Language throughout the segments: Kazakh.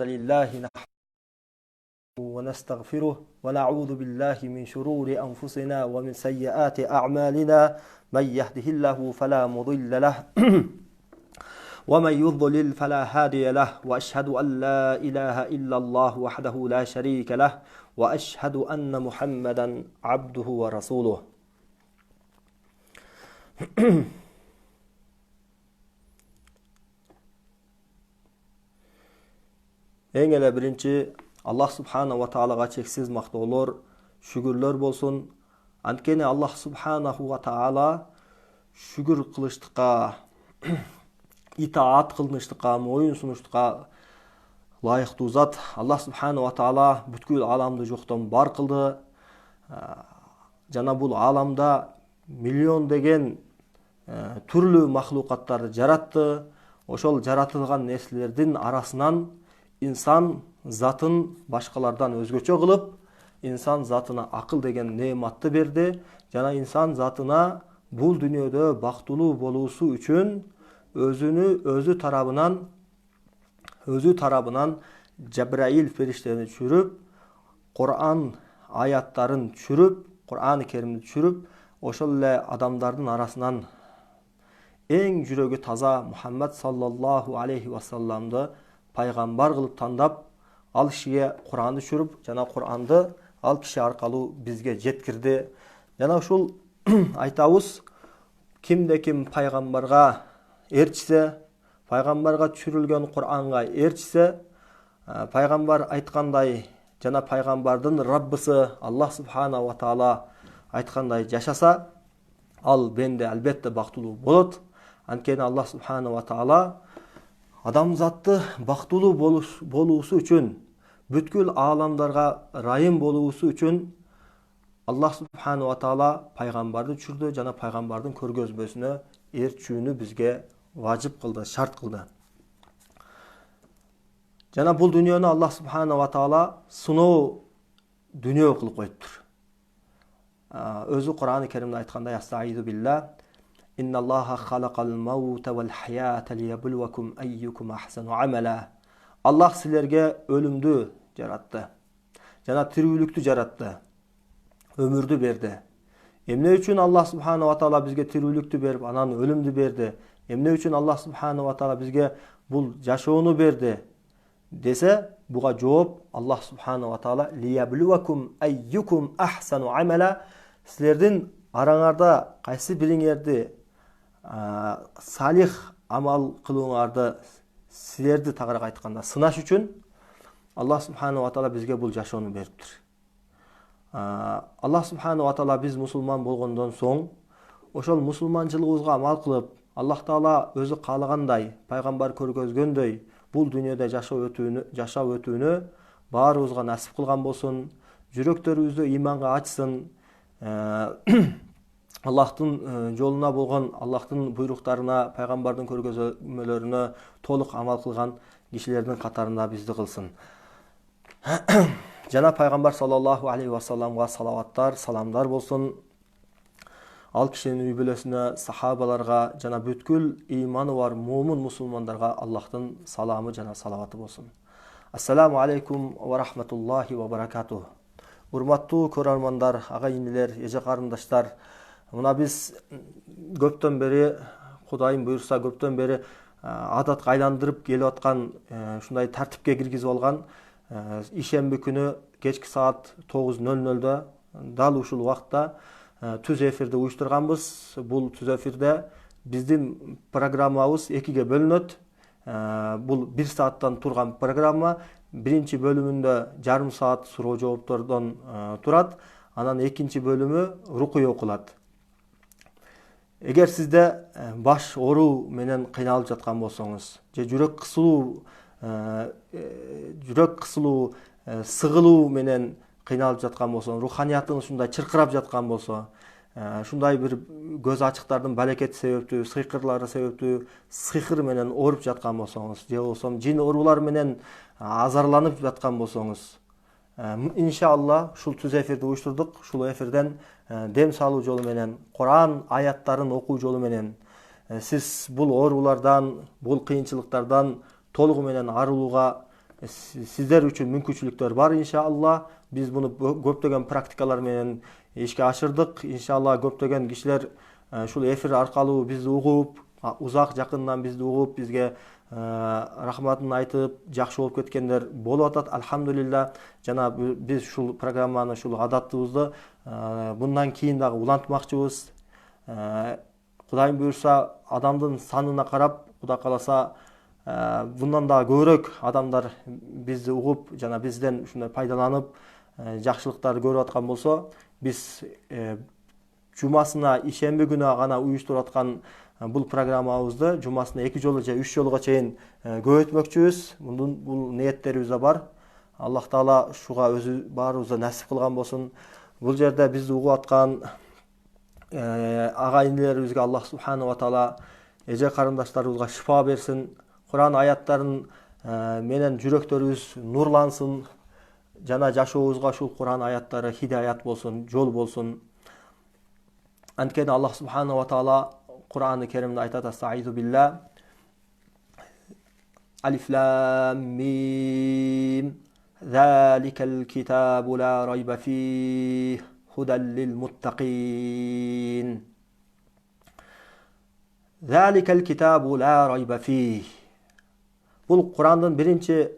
لله نحمده ونستغفره ونعوذ بالله من شرور أنفسنا ومن سيئات أعمالنا من يهده الله فلا مضل له ومن يضلل فلا هادي له وأشهد أن لا إله إلا الله وحده لا شريك له وأشهد أن محمدا عبده ورسوله Eң эле биринчи Аллах субханаху ва таалага чексиз мактоолор, шүгүрлөр болсун. Анткени Аллах субханаху ва таала шүгүр кылыштыкка, итаат кылыныштыкка, моюн сунуштукка лайыктуу зат. Аллах субханаху ва таала бүткүл ааламды жоктон бар кылды. Жана бул ааламда миллион деген түрлүү махлукаттарды жаратты. Ошол жаратылган нерселердин арасынан инсан затын башкалардан өзгөчө кылып, инсан затына акыл деген неаматты берди. Жана инсан затына бул дүйнөдө бактылуу болуусу үчүн өзү тарабынан Жабраил фериштени түшүрүп, Кур'ан аяттарын түшүрүп, Кур'ан Керимди түшүрүп, ошол эле адамдардын арасынан эң жүрөгү таза Мухаммад саллаллаху алейхи вассаламды пайгамбар кылып тандап, ал кишиге Кур'анды түшүрүп, жана Кур'анды ал киши аркылуу бизге жеткирди. Жана ушул айтабыз, кимде ким пайгамбарга ээрчисе, пайгамбарга түшүрүлгөн Кур'анга ээрчисе, пайгамбар айткандай жана пайгамбардын Раббысы Аллах субханаху ва таала айткандай жашаса, ал бенде албетте бактылуу болот. Анткени Аллах субханаху ва таала адамзатты бактылуу болуусу үчүн, бүткүл ааламдарга райым болуусу үчүн Аллах субханаху ва таала пайгамбарды түшүрдү жана пайгамбардын көргөзмөсүнө ээрчүүнү бизге важип кылды, шарт кылды. Жана бул дүйнөнү Аллах субханаху ва таала сыноо дүйнө кылып коюптур. Өзү Кур'ан-ы Керимде айткандай: "Астаиду билlah, Инналлаха халакал маута вал хаята лияблуакум айюкум ахсану амала." Аллах силерге өлүмдү жаратты, жана тирүүлүктү жаратты, өмүрдү берди. Эмне үчүн Аллах субханаху ва таала бизге тирүүлүктү берип, анан өлүмдү берди? Эмне үчүн Аллах субханаху ва таала бизге бул жашоону берди десе, буга жооп Аллах субханаху ва таала лияблуакум айюкум ахсану амала, силердин араңарда кайсы бириңерди салих амал кылууңарды, силерди тагыраак айтканда сынаш үчүн Аллах субханаху ва таала бизге бул жашоону бериптир. Аллах субханаху ва таала биз мусулман болгондон соң, ошол мусулманчылыгыбызга амал кылып, Аллах таала өзү каалагандай, пайгамбар көргөзгөндөй бул дүйнөдө жашап өтүүнү баарыбызга насип кылган болсун. Жүрөктөрүбүздү иманга ачсын. Аллахтын жолуна болгон, Аллахтын буйруктарына, пайгамбардын көргөзмөлөрүнө толук амал кылган кишилердин катарында бизди кылсын. Жана пайгамбар саллаллаху алейхи вассаламга салаваттар, саламдар болсун. Ал кишинин үй бүлөсүнө, сахабаларга жана бүткүл иманы бар муумин мусулмандарга Аллахтын саламы жана салаваты болсун. Ассаламу алейкум ва рахматуллахи ва баракатух. Урматтуу көрөрмандар, ага-инилер, эже карындаштар, мына биз көптөн бери, Кудайым буйрса, көптөн бери адатка айландырып келип аткан, ушундай тартипке киргизип алган ишемби күнү кечки саат 9:00-дө дал ушул убакта түз эфирди уюштурганбыз. Бул түз эфирде биздин программабыз экиге бөлүнөт. Бул 1 сааттан турган программа. Биринчи бөлүмүндө жарым саат суроо жооптордон турат. Анан экинчи бөлүмү рукуя окулат. Эгер сизде баш ооруу менен кыйналып жаткан болсоңуз, же жүрөк кысылуу, сыгылуу менен кыйналып жаткан болсоңуз, руханиятыңыз ушундай чыркырап жаткан болсо, ушундай бир көз ачыктардын балекети себептүү, сыйкырлары себептүү сыйкыр менен ооруп жаткан болсоңуз, же болбосо жин оорулар менен азарланып жаткан болсоңуз, иншалла ушул түз эфирди уюштурдук. Ушул эфирден дем салуу жолу менен, Кур'ан аяттарын окуу жолу менен сиз бул оорулардан, бул кыйынчылыктардан толугу менен арылууга Сиздер үчүн мүмкүнчүлүктөр бар иншалла. Биз буну көптөгөн практикалар менен ишке ашырдык. Иншалла көптөгөн кишилер ушул эфир аркылуу бизди угуп, узак жакындан бизди угуп, бизге рахматын айтып, жакшы болуп кеткендер болуп атат. Алхамдулилла. Жана биз ушул программаны, ушул адаттыбызды мындан кийин дагы улантмакчыбыз. Кудайым буйрса, адамдын санына карап, Кудай кааласа, bundan daha көбүрөөк адамдар бизди угуп жана бизден ушундай пайдаланып жакшылыктарды көрүп аткан болсо, биз жумасына ишемби күнү гана уюштуруп аткан бул программабызды жумасына 2 жолу же 3 жолуга чейин көбөйтмөкчүбүз. Бул ниеттерибиз да бар. Аллах Таала ушуга өзү баарыбызга насип кылган болсун. Бул жерде бизди угуп аткан агайындыларыбызга Аллах Субхана ва Таала эже карындаштарыбызга шифа берсин. Kur'an ayatların menen жүрөктөрүбүз нурлансын. Жана жашообузга ушул Kur'an ayatları hidayat болсун, жол болсун. Анткени Аллах Субхана ва Таала Kur'an-ı Kerim'de айтат: "Estaizu billah. Alif lam mim. Zalikel kitabu la rayba fih. Hudel lil muttaqin." Zalikel kitabu la rayba fih. Бұл Құранның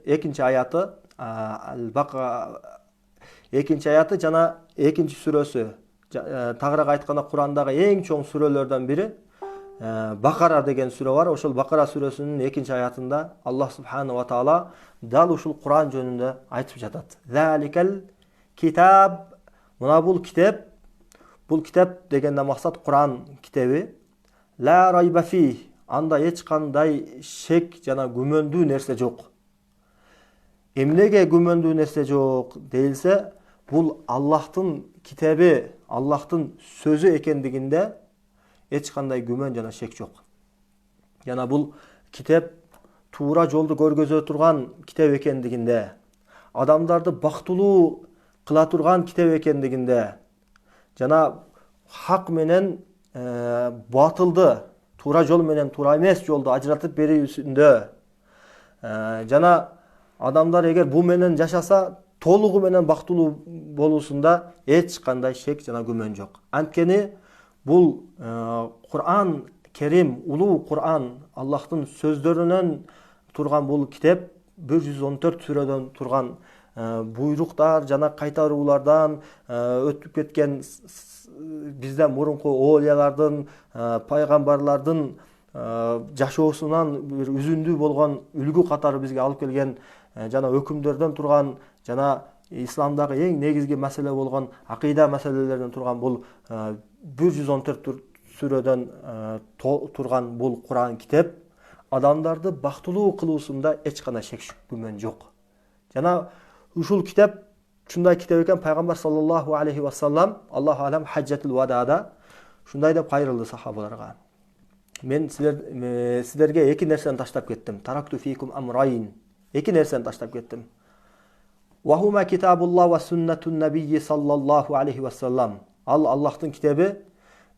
екінші аяты, екінші аяты жана екінші сүрөсү. Тагыраак айтканда Құрандағы ең чоң сүрөлөрдөн бири Бакара деген сүрө бар. Ошол Бакара сүрөсүнүн екінші аятында Аллах Субхана ва Таала дал ушул Құран жөнүндө айтып жатат. Заликал китаб. Мына бул китеп. Бул китеп дегенде максат Құран китеби. Ла райба фи. Анда эч кандай шек жана күмөндүү нерсе жок. Эмнеге күмөндүү нерсе жок дейилсе, бул Аллахтын китеби, Аллахтын сөзү экендигинде эч кандай күмөн жана шек жок. Жана бул китеп туура жолду көргөзө турган китеп экендигинде, адамдарды бактылуу кыла турган китеп экендигинде, жана хак менен батылды, тура жол менен тура эмес жолду ажыратып берүүсүндө, жана адамдар эгер бул менен жашаса толугу менен бактылуу болуусунда эч кандай шек жана күмөн жок. Анткени бул Кур'ан Керим, улуу Кур'ан, Аллахтын сөздөрүнөн турган бул китеп 114 сүрөдөн турган буйруктар жана кайтаруулардан өтүп кеткен бизден мурунку оолиялардын, пайгамбарлардын жашоосунан бир үзүндүү болгон үлгү катары бизге алып келген жана өкүмдөрдөн турган жана исламдагы эң негизги маселе болгон акыйда маселелеринен турган бул 114 сүрөдөн турган бул Кур'ан китеп адамдарды бактылуу кылуусунда эч кандай шек күмөн жок. Жана ушул китеп шундай китеп экен, пайгамбар саллаллаху алейхи вассалам Аллаху алам хаджатул вадада шундай деп кайрылды сахабаларга. Мен силерге эки нерсени таштап кеттим. Таракту фикум амрайн. Эки нерсени таштап кеттим. Ва хума китабуллах ва суннатун набийи саллаллаху алейхи вассалам. Ал Аллахтын китеби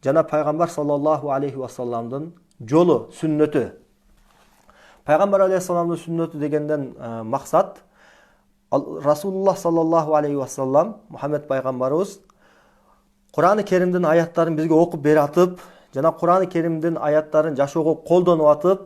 жана пайгамбар саллаллаху алейхи вассаламдын жолу, сүннөтү. Пайгамбар алейхиссаламдын сүннөтү дегенден максат Расулуллах саллаллаху алейхи вассалам, Мухаммед пайгамбарыбыз Кур'ан-ы Керимдин аяттарын бизге окуп бере атып, жана Кур'ан-ы Керимдин аяттарын жашоого колдонуп атып,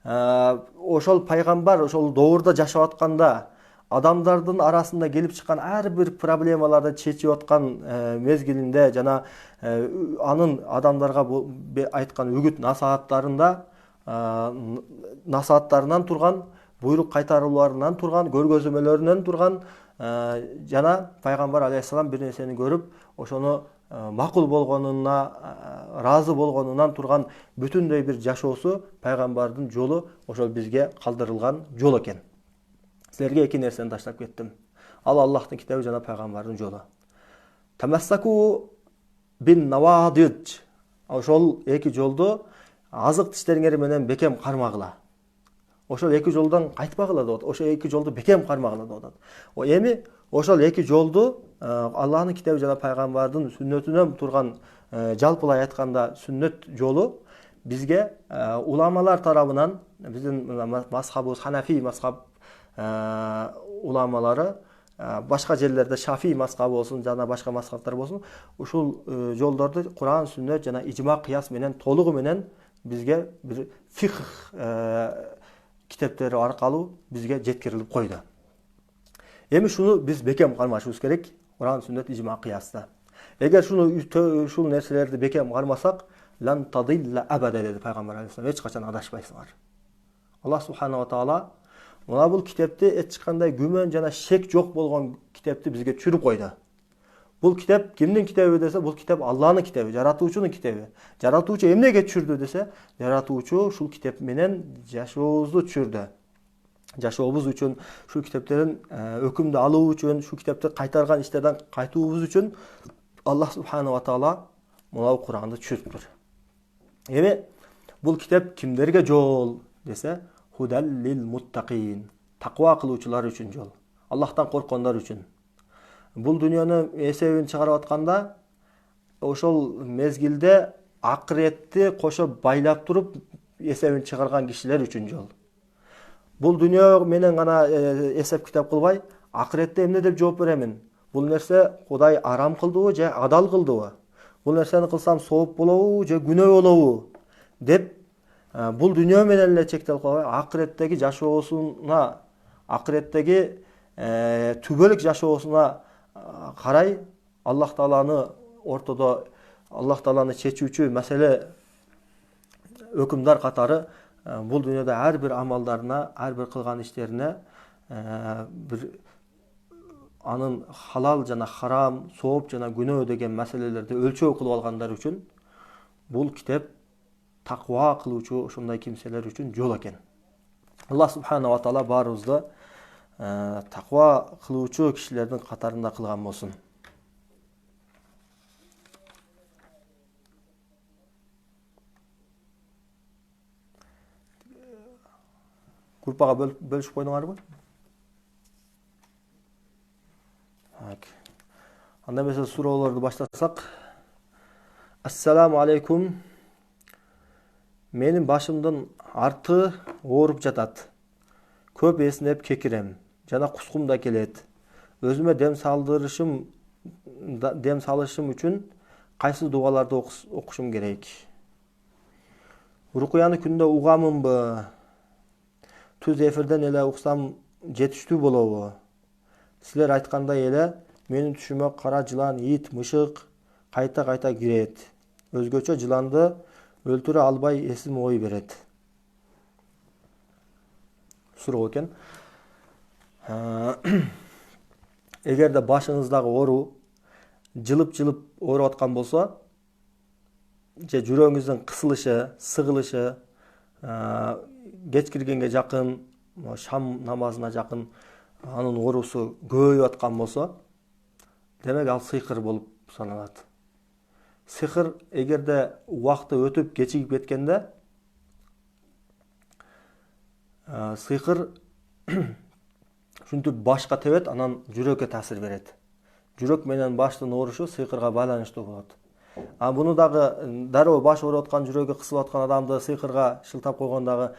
ошол пайгамбар ошол доордо жашап атканда адамдардын арасында келип чыккан ар бир проблемаларды чечип аткан мезгилинде жана анын адамдарга айткан үгүт насааттарынан турган, буйрук кайтарууларынан турган, көргөзмөлөрүнөн турган жана пайгамбар алейхиссалам бир нерсени көрүп, ошону макул болгонуна, разы болгонунан турган бүтүндөй бир жашоосу пайгамбардын жолу ошол бизге калдырылган жол экен. Силерге эки нерсени таштап кеттим. Ал Аллахтын китеби жана пайгамбардын жолу. Тамассаку бин навадид. Ошол эки жолду азык тиштериңер менен бекем кармагыла. Ошол эки жолдон кайтпагыла деп атат. Ошол эки жолду бекем кармагыла деп атат. Эми ошол эки жолду Аллахтын китеби жана пайгамбардын сүннөтүнөн турган жалпылай айтканда сүннөт жолу бизге уламалар тарабынан, биздин мазхабыбыз Ханафи мазхаб уламалары башка жерлерде Шафий мазхабы болсун жана башка мазхабтар болсун ушул жолдорду Куран, сүннөт жана ижма кыяс менен толугу менен бизге бир фикх китептери аркылуу бизге жеткирилип койду. Эми шуну биз бекем кармашыбыз керек. Куран, сүннөт, ижма кыяста. Эгер ушул нерселерди бекем кармасак, лан тадилла абада деди пайгамбар алейхиссалам. Эч качан адашпайсыңар. Аллах субханаху ва таала мына бул китепти эч кандай күмөн жана шек жок болгон китепти бизге түшүрүп койду. Бул китеп кимдин китеби десе, бул китеп Аллахнын китеби, жаратуучунун китеби. Жаратуучу эмнеге түшүрдү десе, жаратуучу ушул китеп менен жашообузду түшүрдү. Жашообуз үчүн, шу китептерден өкүмдү алуу үчүн, шу китепти кайтарган иштерден кайтуубуз үчүн Аллах субханаху ва таала мына Куранды түшүрүптүр. Эми бул китеп кимдерге жол десе, худаллил муттакин, таква кылуучулар үчүн жол. Аллахтан корккондар үчүн. Бул дүйнөнүн эсебин чыгарып атканда, ошол мезгилде акыретти кошо байлап туруп эсебин чыгарган кишилер үчүн жол. Бул дүйнө менен гана эсеп китап кылбай, акыретте эмне деп жооп беремин? Бул нерсе Кудай арам кылдыбы же адал кылдыбы? Бул нерсени кылсам сооп болобу же күнөө болобу? Деп бул дүйнө менен эле чектелип калбай, акыреттеги жашоосуна, акыреттеги түбөлүк жашоосуна карай Аллах Тааланы ортодо, Аллах Тааланы чечүүчү маселе өкүмдар катары бул дүйнөдө ар бир амалдарына, ар бир кылган иштерине бир анын халал жана харам, сооп жана күнөө деген маселелерди өлчөө кылып алгандар үчүн бул китеп таква кылуучу ошондой кимселер үчүн жол экен. Аллах субханаху ва таала баарыбызды таква кылуучу кишилердин катарында кылган болсун. Группага бөлүшүп койдуңарбы? Анда эмесе суроолорду баштасак. Ассаламу алейкум. Менин башымдын арты ооруп жатат. Көп эснеп кекирем жана кускум да келет. Өзүмө дем салышым үчүн кайсы дугаларды окушум керек? Рукуяны күндө угамынбы? Түз эфирден эле уксам жетиштүү болобу? Силер айткандай эле менин түшүмө кара жылан, ит, мышык кайта кирет. Өзгөчө жыланды өлтүрө албай эсим ой берет. Суроо экен. Эгерде башыңыздагы оору жылып ооруп аткан болсо, же жүрөгүңүздүн кысылышы, сыгылышы, кеч киргенге жакын, шам намазына жакын анын оорусу көбөйүп аткан болсо, демек ал сыйкыр болуп саналат. Сыйкыр эгерде убакыты өтүп кечигип кеткенде, сыйкыр ушинтип башка тебет, анан жүрөккө таасир берет. Жүрөк менен баштын оорушу сыйкырга байланыштуу болот. Буну дагы дароо баш ооруп аткан, жүрөгү кысылып аткан адамды сыйкырга шылтап койгон дагы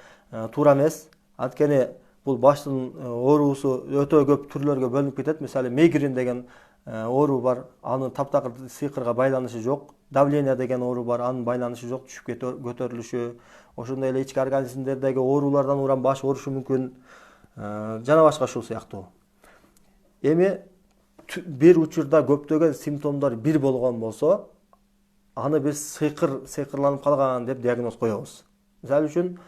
туура эмес. Анткени бул баштын оорусу өтө көп түрлөргө бөлүнүп кетет. Мисалы, мигрен деген оору бар, анын таптакыр сыйкырга байланышы жок. Давление деген оору бар, анын байланышы жок, түшүп көтөрүлүшү. Ошондой эле ички организмдердеги оорулардан урам баш оорушу мүмкүн. Жана башка ушул сыяктуу. Эми бир учурда көптөгөн симптомдор бир болгон болсо, аны биз сыйкырланып калган деп диагноз коебуз. Мисалы үчүн,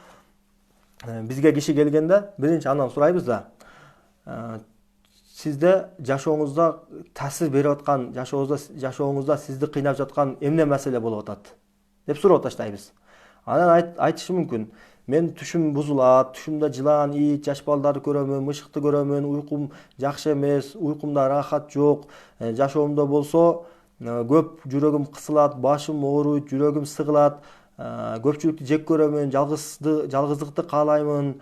бизге киши келгенде биринчи андан сурайбыз да, сизде жашооңузда таасир берип аткан, жашооңузда сизди кыйнап жаткан эмне маселе болуп атат деп суроо таштайбыз. Анан айтышы мүмкүн. Мен түшүм бузулат, түшүмдө жылан, ит, жаш балдарды көрөмүн, мышыкты көрөмүн, уйкум жакшы эмес, уйкумда рахат жок, жашоомдо болсо көп жүрөгүм кысылат, башым ооруйт, жүрөгүм сыгылат, көпчүлүктү жек көрөмүн, жалгыздыкты каалаймын,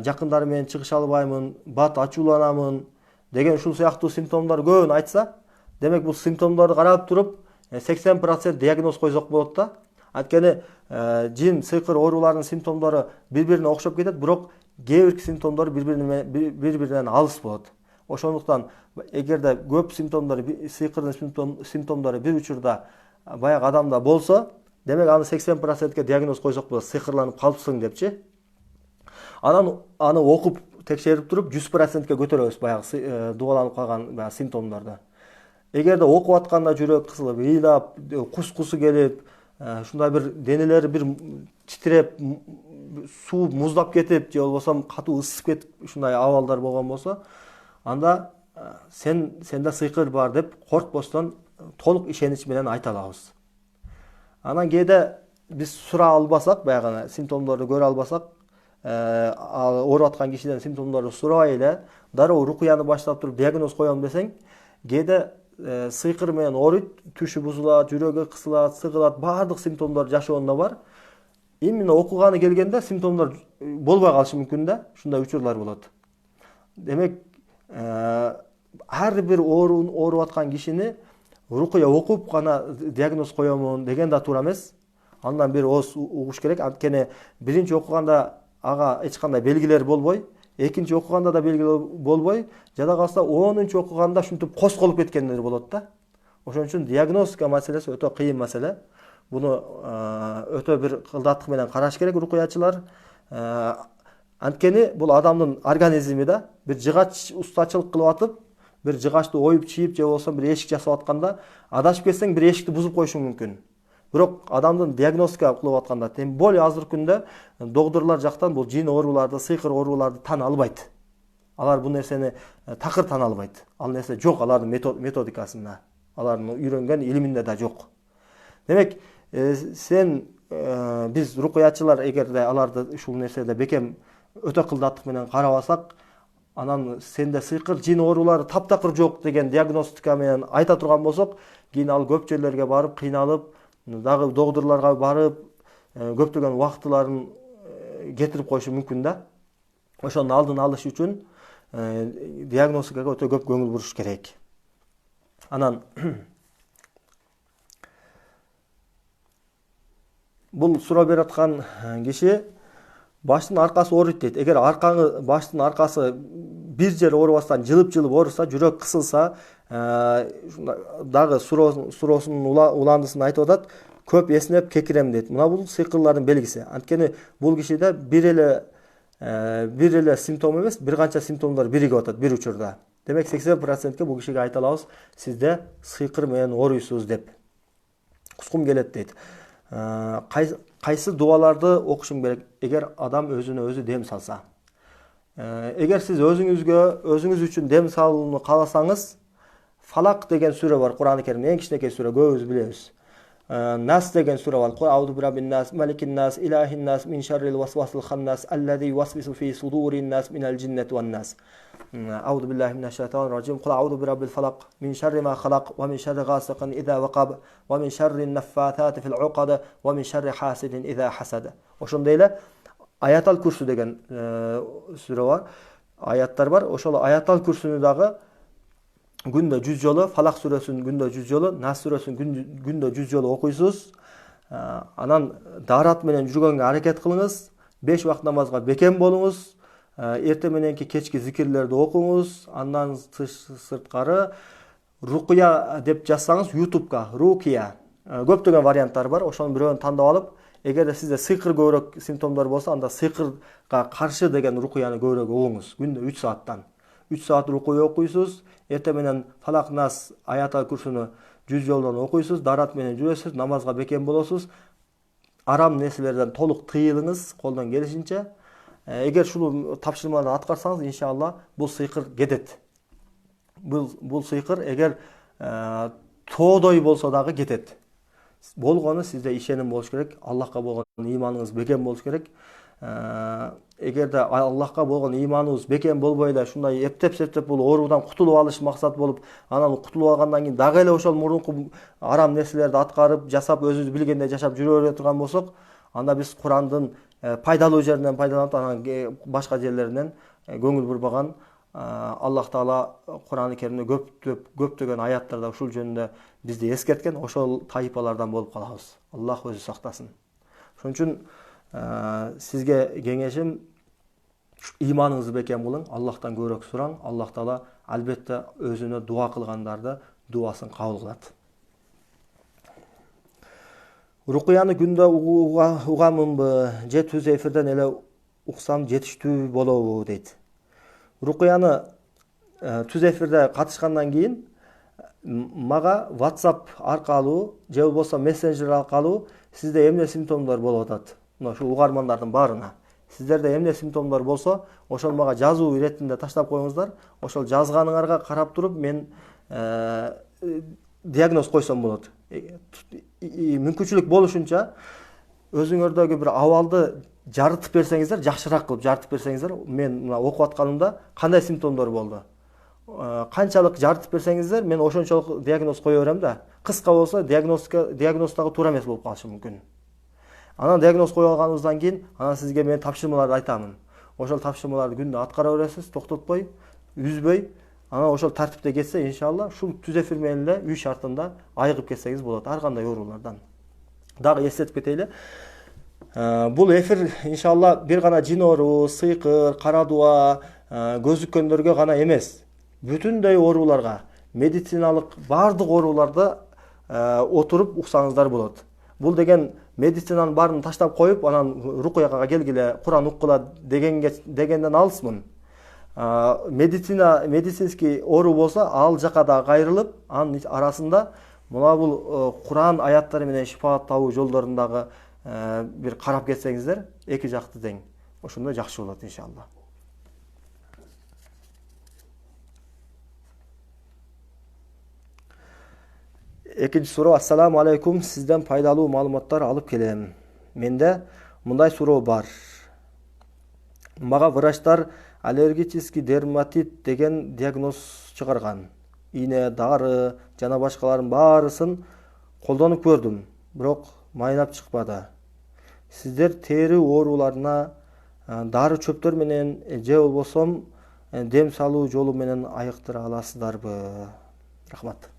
жакындарым менен чыгыша албаймын, бат ачууланамын деген ушул сыяктуу симптомдор көбүн айтса, демек бул симптомдорду карап туруп 80% диагноз койсок болот да. Анткени жин, сыйкыр ооруларынын симптомдору бири-бирине окшоп кетет, бирок кээ бир симптомдор бири-биринен алыс болот. Ошондуктан эгерде көп сыйкырдын симптомдору бир учурда баягы адамда болсо, демек аны 80%ке диагноз койсок болот, сыйкырланып калыпсың депчи. Анан аны окуп текшерип туруп 100%ке көтөрөбүз баягы дубаланып калган баягы симптомдорду. Эгерде окуп атканда жүрөк кысылып, ыйлап, кускусу келип, ушундай бир денелери бир титиреп, суу муздап кетип, же болбосо катуу ысып кетип ушундай абалдар болгон болсо, анда сенде сыйкыр бар деп коркпостон толук ишенич менен айта алабыз. Анан кээде биз сура албасак, баягы симптомдорду көрө албасак, ооруп аткан кишиден симптомдорду сурабай эле дароо рукуяны баштап туруп диагноз коем десең, кээде сыйкыр менен ооруйт, түшү бузулат, жүрөгү кысылат, сыгылат, баардык симптомдор жашоондо бар. Именно окуганы келгенде симптомдор болбой калышы мүмкүн да, ушундай учурлар болот. Демек, ар бир ооруп аткан кишини рукуя окуп гана диагноз коемун деген да туура эмес. Андан бир ооз угуш керек. Анткени биринчи окуганда ага эч кандай белгилер болбой, экинчи окуганда да белгилер болбой, жада калса 10-чу окуганда ушинтип косколуп кеткендер болот да. Ошон үчүн диагностика маселеси өтө кыйын маселе. Буну өтө бир кылдаттык менен караш керек рукуячылар. Анткени бул адамдын организми да, бир жыгач устачылык кылып атып, бир жыгачты оюп чийип же болбосо бир эшик жасап атканда адашып кетсең бир эшикти бузуп коюшуң мүмкүн. Бирок адамдын диагностика кылып атканда, тем более азыркы күндө доктурлар жактан бул жин ооруларды, сыйкыр ооруларды тана албайт. Алар бул нерсени такыр тана албайт. Ал нерсе жок алардын методикасында, алардын үйрөнгөн илиминде да жок. Демек, биз рукуячылар эгерде аларды ушул нерседе бекем өтө кылдаттык менен карабасак, анан сенде сыйкыр жин оорулары таптакыр жок деген диагностика менен айта турган болсок, кийин ал көп жерлерге барып кыйналып, дагы доктурларга барып, көптөгөн убактыларын кетирип коюшу мүмкүн да. Ошонун алдын алыш үчүн диагностикага өтө көп көңүл буруш керек. Анан бул суроо берип аткан киши баштын аркасы ооруйт дейт. Эгер баштын аркасы бир жери оорубастан жылып ооруса, жүрөк кысылса, дагы суроосунун уландысын айтып атат, көп эснеп кекирем дейт. Мына бул сыйкырлардын белгиси. Анткени бул кишиде бир эле симптом эмес, бир канча симптомдор биригип атат бир учурда. Демек 80%ке бул кишиге айта алабыз, сизде сыйкыр менен ооруйсуз деп. Кускум келет дейт. Кайсы дубаларды окушуң керек эгер адам өзүнө өзү дем салса? Эгер сиз өзүңүз үчүн дем салууну кааласаңыз, Фалак деген сүрө бар Кур'ан-ы Керимде, эң кичинекей сүрө, көбүбүз билебиз. Нас деген сүрө бар. Кул аузу бираббин нас, маликин нас, илахин нас, мин шаррил васвасил ханнас, аллази ювасвису фи судурин нас минал джиннати ван нас. Аузу биллахи минаш шайтанир раджим. Кул аузу бираббил фалак, мин шарри ма халак, ва мин шарри гасиқин иза вақаб, ва мин шарри наффатати фил уқад, ва мин шарри хасидин иза хасад. Ошондой эле Аятал Курсу деген сүрө бар, аяттар бар. Ошол Аятал Курсуну дагы күндө 100 жолу, Фалак сүрөсүн күндө 100 жолу, Нас сүрөсүн күндө 100 жолу окуйсуз. Анан даарат менен жүргөнгө аракет кылыңыз. 5 убакыт намазга бекем болуңуз. Эрте мененки кечки зикирлерди окуңуз. Андан сырткары рукуя деп жазсаңыз YouTube'га рукия көптөгөн варианттар бар. Ошонун бирөөнү тандап алып, эгерде сизде сыйкыр көбүрөөк симптомдор болсо, анда сыйкырга каршы деген рукуяны көбүрөөк окуңуз. Күндө 3 сааттан. 3 саат рукуя окуйсуз. Эрте менен Фалак, Нас, Аятал Курсуну 100 жолдон окуйсуз, дарат менен жүрөсүз, намазга бекем болосуз. Арам нерселерден толук тыйылыңыз колдон келишинче. Эгер ушул тапшырманы аткарсаңыз, иншалла бул сыйкыр кетет. Бул сыйкыр эгер тоодой болсо дагы кетет. Болгону сизде ишеним болуш керек, Аллахка болгон ыйманыңыз бекем болуш керек. Эгерде Аллахка болгон ыйманыбыз бекем болбой эле ушундай эптеп бул оорудан кутулуп алыш максат болуп, анан кутулуп алгандан кийин дагы эле ошол мурунку арам нерселерди аткарып, жасап, өзүбүз билгендей жашап жүрө бере турган болсок, анда биз Курандын пайдалуу жеринен пайдаланып, анан башка жерлеринен көңүл бурбаган Аллах Таала Кур'ан-ы Керимде көптөгөн аяттарда ушул жөнүндө бизди эскерткен, ошол тайпалардан болуп калабыз. Аллах өзү сактасын. Ошон үчүн сизге кеңешим, иманыңызды бекем кылың, Аллахтан көбүрөөк сураң. Аллах Таала албетте өзүнө дуа кылгандарды дуасын кабыл кылат. Рукуяны күндө угамынбы же түз эфирден эле уксам жетиштүү болобу дейт. Рукуяны түз эфирде катышкандан кийин мага WhatsApp аркылуу же болбосо мессенджер аркылуу сизде эмне симптомдор болуп атат? Мына ушу угармандардын баарына. Сиздерде эмне симптомдор болсо, ошол мага жазуу иретинде таштап коюңуздар. Ошол жазганыңарга карап туруп мен диагноз койсом болот. Мүмкүнчүлүк болушунча өзүңөрдөгү бир абалды жарытып берсеңиздер, жакшыраак кылып жарытып берсеңиздер, мен мына окуп атканымда кандай симптомдор болду. Канчалык жарытып берсеңиздер, мен ошончолук диагноз кое берем да. Кыска болсо диагноздагы туура эмес болуп калышы мүмкүн. Анан диагноз кое алганыбыздан кийин, анан сизге мен тапшырмаларды айтамын. Ошол тапшырмаларды күндө аткара бересиз, токтотпой, үзбөй. Анан ошол тартипте кетсе, иншалла, ушул түз эфир менен эле үй шартында айыгып кетсеңиз болот, ар кандай оорулардан. Дагы эстетип кетели. Бул эфир иншалла бир гана жин оору, сыйкыр, кара дуа, көзүккөндөргө гана эмес, бүтүндөй ооруларга, медициналык баардык ооруларды отуруп уксаңыздар болот. Бул деген медицинанын баарын таштап коюп, анан рукуяга келгиле, Куран уккула дегенден алысмын. Медицинский оору болсо, ал жака да кайрылып, анын арасында мына бул Куран аяттары менен шифа табуу жолдорундагы бир карап кетсеңиздер, эки жакты тең. Ошондо жакшы болот иншалла. Экинчи суроо: Ассаламу алейкум, сизден пайдалуу маалыматтар алып келем. Менде мындай суроо бар. Мага врачтар аллергический дерматит деген диагноз чыгарган. Ийне, дары жана башкаларын баарысын колдонуп көрдүм, бирок майнап чыкпады. Сиздер тери ооруларына дары чөптөр менен же болбосо дем салуу жолу менен айыктыра аласыздарбы? Рахмат.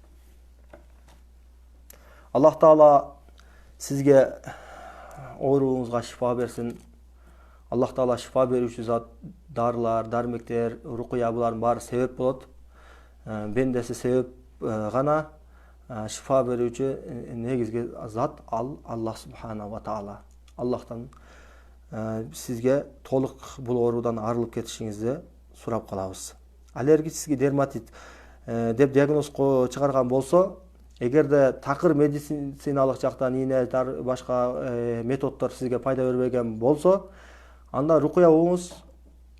Аллах Таала сизге ооруңузга шифа берсин. Аллах Таала шифа берүүчү зат, дарылар, дармектер, рукуя булардын баары себеп болот. Бендеси себеп гана, шифа берүүчү негизги зат ал Аллах субхана ва таала. Аллахтан сизге толук бул оорудан арылып кетишиңизди сурап калабыз. Аллергический дерматит деп диагноз чыгарган болсо, эгерде такыр медициналык жактан ийне, башка методдор сизге пайда бербеген болсо, анда рукуя окуңуз,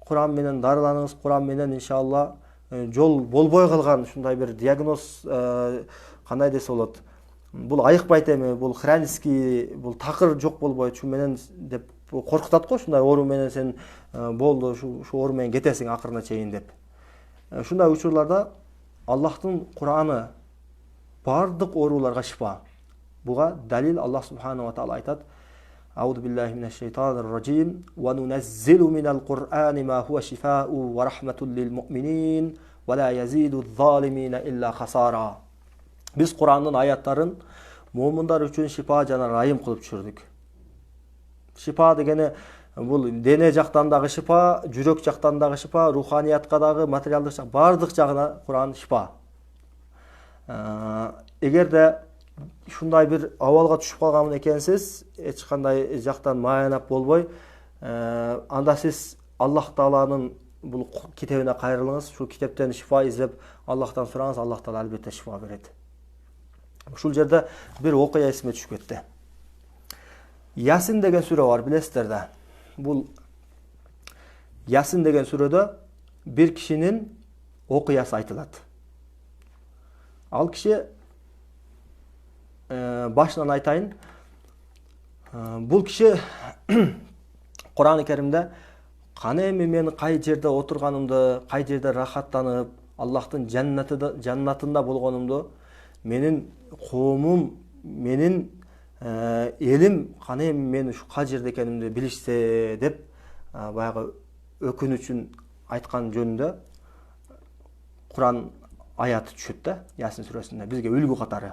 Куран менен дарыланыңыз, Куран менен иншалла жол болбой калган ушундай бир диагноз кандай десе болот. Бул айыкпайт эми, бул хронический, бул такыр жок болбойт, ушу менен деп коркутат го, ушундай оору менен сен болду, ушу оору менен кетесиң акырына чейин деп. Ушундай учурларда Аллахтын Кураны бардык ооруларга шифа. Буга далил Аллах субхана ва таала айтат: Ауду биллахи минаш шайтанир раджим ва нуназзилу минал Кур'ани ма хуа шифау ва рахматул лил муъминин ва ла язиду залимина илля хасара. Биз Курандын аяттарын мууминдар үчүн шифа жана райым кылып түшүрдүк. Шифа дегени бул дене жактан дагы шифа, жүрөк жактан дагы шифа, руханиятка дагы, материалдык жак, бардык жагына Куран шифа. Эгерде ушундай бир абалга түшүп калган экенсиз, эч кандай жактан маянап болбой, анда сиз Аллах Тааланын бул китебине кайрылыңыз, ушул китептен шифа издеп Аллахтан сураңыз, Аллах Таала албетте шифа берет. Ушул жерде бир окуя эсиме түшүп кетти. Ясин деген сүрө бар, билесиздер да. Бул Ясин деген сүрөдө бир кишинин окуясы айтылат. Ал киши башынан айтайын. Бул киши Куран-ы Керимде кана эми мен кай жерде отурганымды, кай жерде рахаттанып, Аллахтын жаннатында болгонумду, менин коомум, менин элим кана эми мен ушу кай жерде экенимди билишсе деп баягы өкүнүчүн айткан жөнүндө Куран аяты түшөт да, Ясин сүрөсүндө бизге үлгү катары.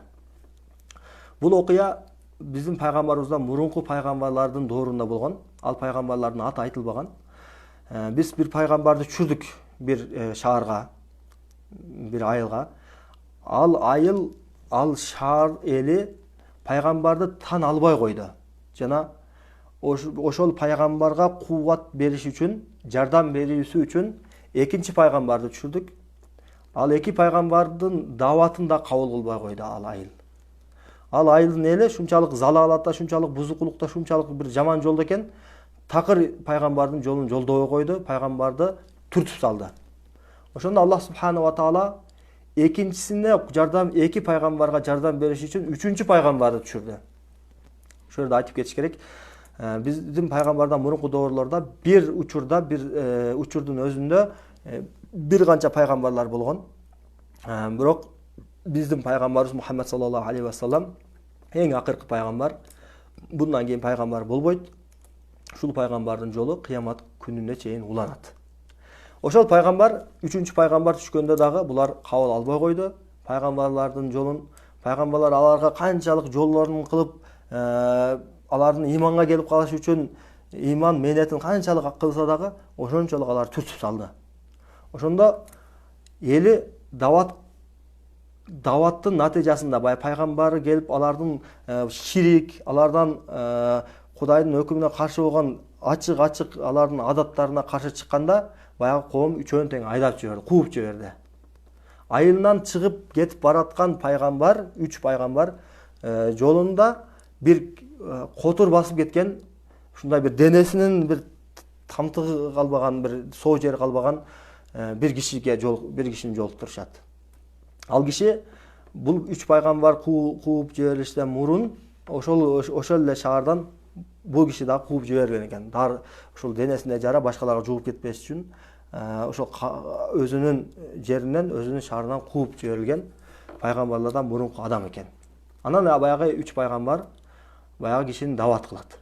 Бул окуя биздин пайгамбарыбыздан мурунку пайгамбарлардын доорунда болгон. Ал пайгамбарлардын аты айтылбаган. Биз бир пайгамбарды түшүрдүк бир шаарга, бир айылга. Ал айыл, ал шаар эли пайгамбарды тан албай койду. Жана ошол пайгамбарга кубат бериш үчүн, жардам берүүсү үчүн экинчи пайгамбарды түшүрдүк. Ал эки пайгамбардын дааватын да кабыл кылбай койду ал айыл. Ал айылдын эли шунчалык залаалатта, шунчалык бузукулукта, шунчалык бир жаман жолдо экен, такыр пайгамбардын жолун жолдобой койду, пайгамбарды түртүп салды. Ошондо Аллах субханаху ва таала экинчисине жардам, эки пайгамбарга жардам бериш үчүн үчүнчү пайгамбарды түшүрдү. Ошол жерде айтып кетиш керек. Биздин пайгамбардан мурунку доорлордо бир учурда, бир учурдун өзүндө бир канча пайгамбарлар болгон. Бирок биздин пайгамбарыбыз Мухаммад саллаллаху алейхи ва саллам эң акыркы пайгамбар. Bundan keyin пайгамбар болбойт. Ушул пайгамбардын жолу кыямат күнүнө чейин уланат. Ошол пайгамбар, үчүнчү пайгамбар түшкөндө дагы булар кабыл албай койду. Пайгамбарлардын жолун, пайгамбарлар аларга канчалык жоллорун кылып, алардын иманга келип калыш үчүн иман менетин канчалык кылса дагы, ошончолук алар түртүп салды. Ошондо эли даваттын натыйжасында пайгамбары келип алардын ширик, алардан Кудайдын өкүмүнө каршы болгон ачык алардын адаттарына каршы чыкканда, баягы коом үчөөнү тең айдап жиберди, кууп жиберди. Айылынан чыгып кетип бараткан пайгамбар, 3 пайгамбар жолунда бир котур басып кеткен, ушундай бир денесинин бир тамтыгы калбаган, бир соо жери калбаган бир кишини жолуктурушат. Ал киши бул 3 пайгамбар кууп жиберилиштен мурун ошол эле шаардан бул киши да кууп жиберген экен. Ошол денесине жара башкаларга жугуп кетпеш үчүн ошол өзүнүн жеринен, өзүнүн шаарынан кууп жиберилген пайгамбарлардан мурунку адам экен. Анан баягы 3 пайгамбар баягы кишини дават кылат.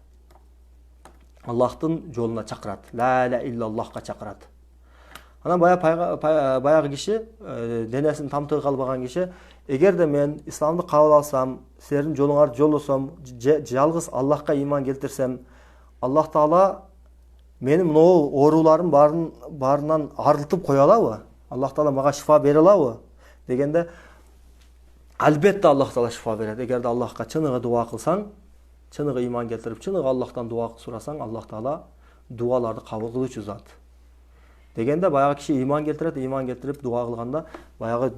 Аллахтын жолуна чакырат. Ла иля иллаллахка чакырат. Анан баягы киши, денесинин тамтыгы калбаган киши, эгерде мен исламды кабыл алсам, силердин жолуңарды жолдосом, жалгыз Аллахка иман келтирсем, Аллах Таала мени могу ооруларым баарынан арылтып кое алабы? Аллах Таала мага шифа бере алабы? Дегенде, албетте Аллах Таала шифа берет. Эгерде Аллахка чыныгы дуа кылсаң, чыныгы иман келтирип, чыныгы Аллахтан дуа сурасаң, Аллах Таала дуаларды кабыл кылуучу зат. Дегенде баягы киши иман келтирип дуа кылганда, баягы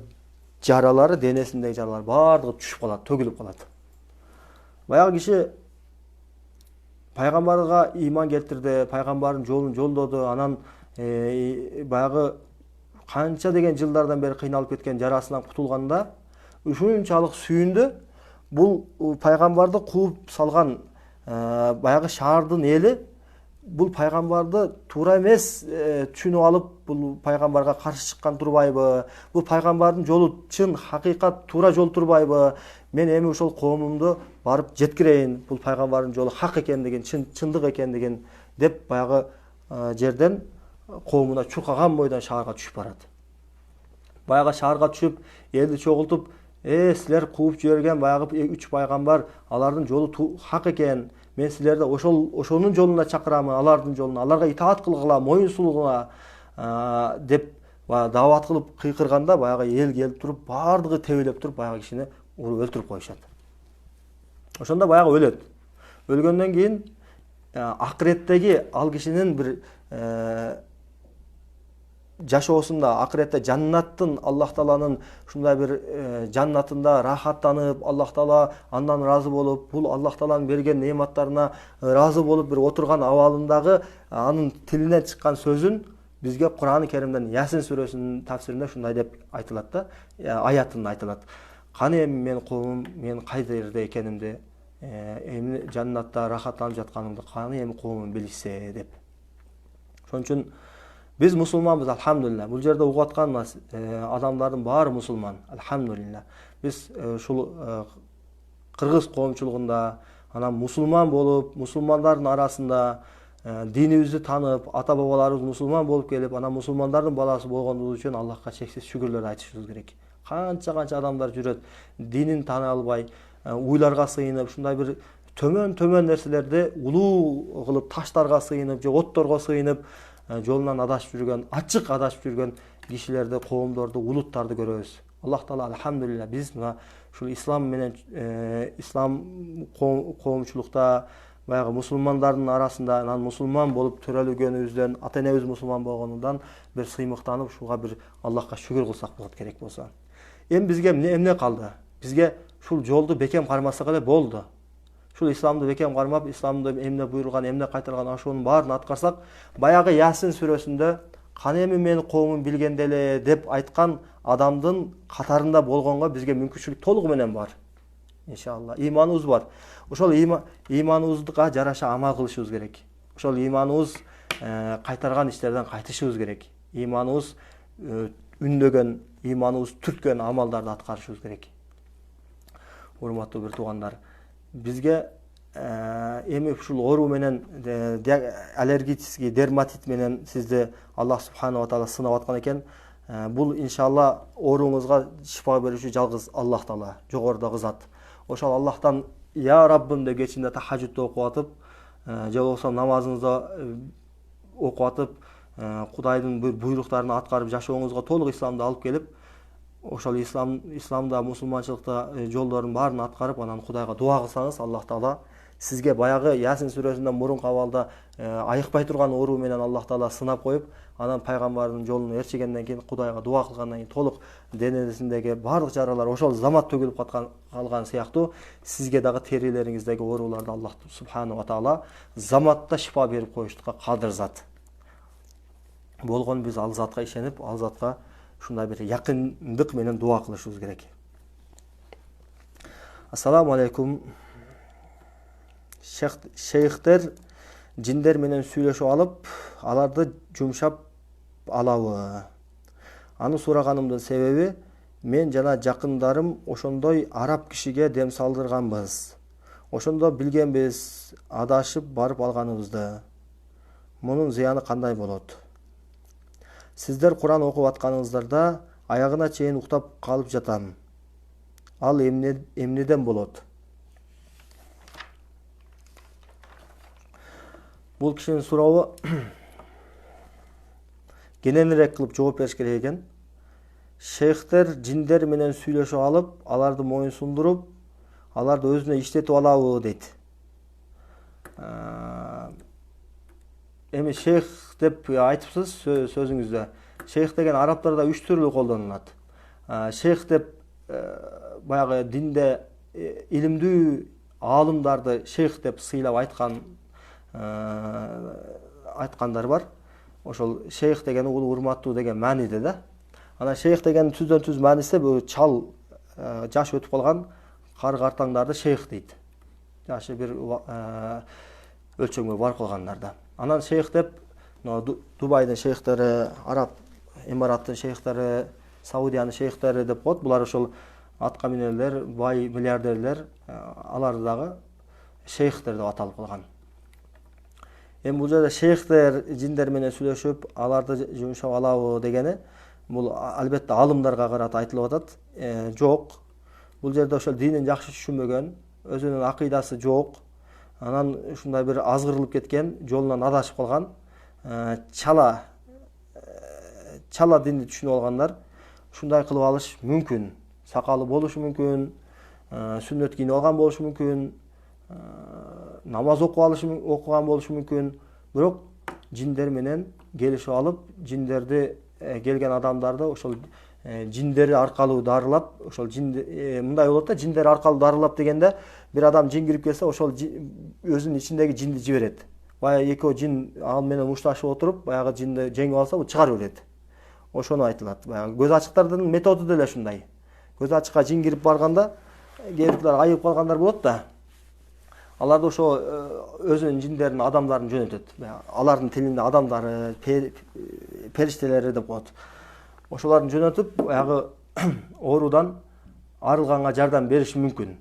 жаралары, денесиндеги жаралар баардыгы түшүп калат, төгүлүп калат. Баягы киши пайгамбарга иман келтирди, пайгамбардын жолун жолдоду, анан баягы канча деген жылдардан бери кыйналып кеткен жарасынан кутулганда ушунчалык сүйүндү. Бул пайгамбарды кууп салган баягы шаардын эли бул пайгамбарды туура эмес түшүнүп алып, бул пайгамбарга каршы чыккан турбайбы? Бул пайгамбардын жолу чын, хакыйкат, туура жол турбайбы? Мен эми ошол коомумду барып жеткирейин, бул пайгамбардын жолу хак экендигин, чындык экендигин деп баягы жерден коомуна чуркаган бойдон шаарга түшүп барат. Баягы шаарга түшүп, элди чогултуп, силер кууп жиберген баягы 3 пайгамбар, алардын жолу хак экен. Мен силерди ошонун жолуна чакырамын, алардын жолуна, аларга итаат кылгыла, моюн сулгула деп даават кылып кыйкырганда, баягы эл келип туруп, баардыгы тебелеп туруп, баягы кишини өлтүрүп коюшат. Ошондо баягы өлөт. Өлгөндөн кийин акыреттеги ал кишинин бир жашоосунда, акыретте жаннаттын, Аллах Тааланын ушундай бир жаннатында рахаттанып, Аллах Таала андан разы болуп, бул Аллах Тааланын берген неаматтарына разы болуп бир отурган абалындагы анын тилинен чыккан сөзүн бизге Кур'ан-ы Керимден Ясин сүрөсүнүн тафсиринде ушундай деп айтылат да, аятында айтылат. Каны эми менин коомум, мен кайда жерде экенимди, эми жаннатта рахаттанып жатканымды каны эми коомум билишсе деп. Ошон үчүн биз мусулманбыз, алхамдулилла. Бул жерде угуп аткан адамдардын баары мусулман, алхамдулилла. Биз ушул кыргыз коомчулугунда, анан мусулман болуп, мусулмандардын арасында динибизди танып, ата-бабаларыбыз мусулман болуп келип, анан мусулмандардын баласы болгонубуз үчүн Аллахка чексиз шүгүрлөр айтышыбыз керек. Канча адамдар жүрөт, динин тана албай, уйларга сыйынып, ушундай бир төмөн нерселерди улуу кылып, таштарга сыйынып, же отторго сыйынып, жолунан адашып жүргөн, ачык адашып жүргөн кишилерди, коомдорду, улуттарды көрөбүз. Аллах таала алхамдулилля биз мына ушул ислам менен ислам коомчулукта баягы мусулмандардын арасында анан мусулман болуп төрөлгөнүбүздөн, ата энебиз мусулман болгонундан бир сыймыктанып ушуга бир Аллахка шүгүр кылсак болот керек болсо. Эми бизге эмне калды? Бизге ушул жолду бекем кармасак эле болду. Ушул исламды бекем кармап, исламды эмне буйрулган, эмне кайтарган, ошонун баарын аткарсак, баягы Ясин сүрөсүндө кана эми менин коомум билгенде эле деп айткан адамдын катарында болгонго бизге мүмкүнчүлүк толугу менен бар. Иншалла, иманыбыз бар. Ошол иманыбызга жараша амал кылышыбыз керек. Ошол иманыбыз кайтарган иштерден кайтышыбыз керек. Иманыбыз үндөгөн, иманыбыз түрткөн амалдарды аткарышыбыз керек. Урматтуу бир туугандар, бизге эми ушул оору менен аллергический дерматит менен сизди Аллах субханала таала сынап аткан экен. Бул иншалла ооруңузга шифа берүүчү жалгыз Аллах таала, жогорудагы зат. Ошол Аллахтан я Раббым деп кечинде тахажжудду окуп атып, же болбосо намазыңызды окуп атып, Кудайдын буйруктарын аткарып жашооңузга толук исламды алып келип, ошол исламда, мусулманчылыкта жолдордун баарын аткарып, анан Кудайга дуа кылсаңыз, Аллах таала сизге баягы Ясин сүрөсүндөн мурунку абалда айыкпай турган оору менен Аллах таала сынап коюп, анан пайгамбардын жолун ээрчигенден кийин, Кудайга дуа кылгандан кийин толук денесиндеги баардык жаралар ошол замат төгүлүп калган сыяктуу, сизге дагы терилериңиздеги ооруларды Аллах субханала таала заматта шифа берип коюштукка кадыр зат. Болгон биз ал затка ишенип, ал затка ушундай бир якындык менен дуа кылышыбыз керек. Ассаламу алейкум. Шейхтер жиндер менен сүйлөшүп алып, аларды жумшап алабы? Аны сураганымдын себеби, мен жана жакындарым ошондой араб кишиге дем салдырганбыз. Ошондо билгенбиз адашып барып алганыбызды. Мунун зыяны кандай болот? Сиздер Куран окуп атканыңыздарда аягына чейин уктап калып жатам. Ал эмнеден болот? Бул кишинин сурообу кененирээк кылып жооп бериш керек экен. Шейхтер жиндер менен сүйлөшүп алып, аларды моюн сундуруп, аларды өзүнө иштетип алабы дейт. Эми шейх деп айтыпсыз сөзүңүздө. Шейх деген арабтарда 3 түрлүү колдонулат. Шейх деп баягы динде илимдүү аалымдарды шейх деп сыйлап айткандар бар. Ошол шейх деген улуу урматтуу деген мааниде да. Анан шейх деген түздөн түз мааниси бул чал, жаш өтүп калган кары картаңдарды шейх дейт. Жашы бир өлчөмгө барып калгандарда. Анан шейх деп Дубайдын шейхтери, Араб Эмираттын шейхтери, Саудиянын шейхтери деп коет. Булар ошол атка минерлер, бай миллиардерлер, аларды дагы шейхтер деп аталып калган. Эми бул жерде шейхтер жиндер менен сүйлөшүп, аларды жумшап алабы дегени, бул албетте алымдарга карата айтылып атат. Жок. Бул жерде ошол динин жакшы түшүнбөгөн, өзүнүн акыйдасы жок, анан ушундай бир азгырылып кеткен, жолунан адашып калган, чала динди түшүнүп алгандар ушундай кылып алыш мүмкүн. Сакалы болушу мүмкүн, сүннөт кийинип алган болушу мүмкүн, намаз окуган болушу мүмкүн. Бирок жиндер менен келишип алып, жиндерди келген адамдарды ошол жиндери аркалуу дарылап, ошол мындай болот да, жиндер аркалуу дарылап дегенде, бир адам жин кирип келсе, ошол өзүнүн ичиндеги жинди жиберет. Баягы экөө жин ал менен мушташып отуруп, баягы жинди жеңип алса, бул чыгарып берет. Ошону айтылат. Баягы көз ачыктардын методу деле ушундай. Көз ачыкка жин кирип барганда, кээ бирлер айып калгандар болот да. Аларды ошо өзүнүн жиндерин, адамдарын жөнөтөт. Алардын тилинде адамдары, периштелери деп коет. Ошолорду жөнөтүп, баягы оорудан арылганга жардам бериши мүмкүн.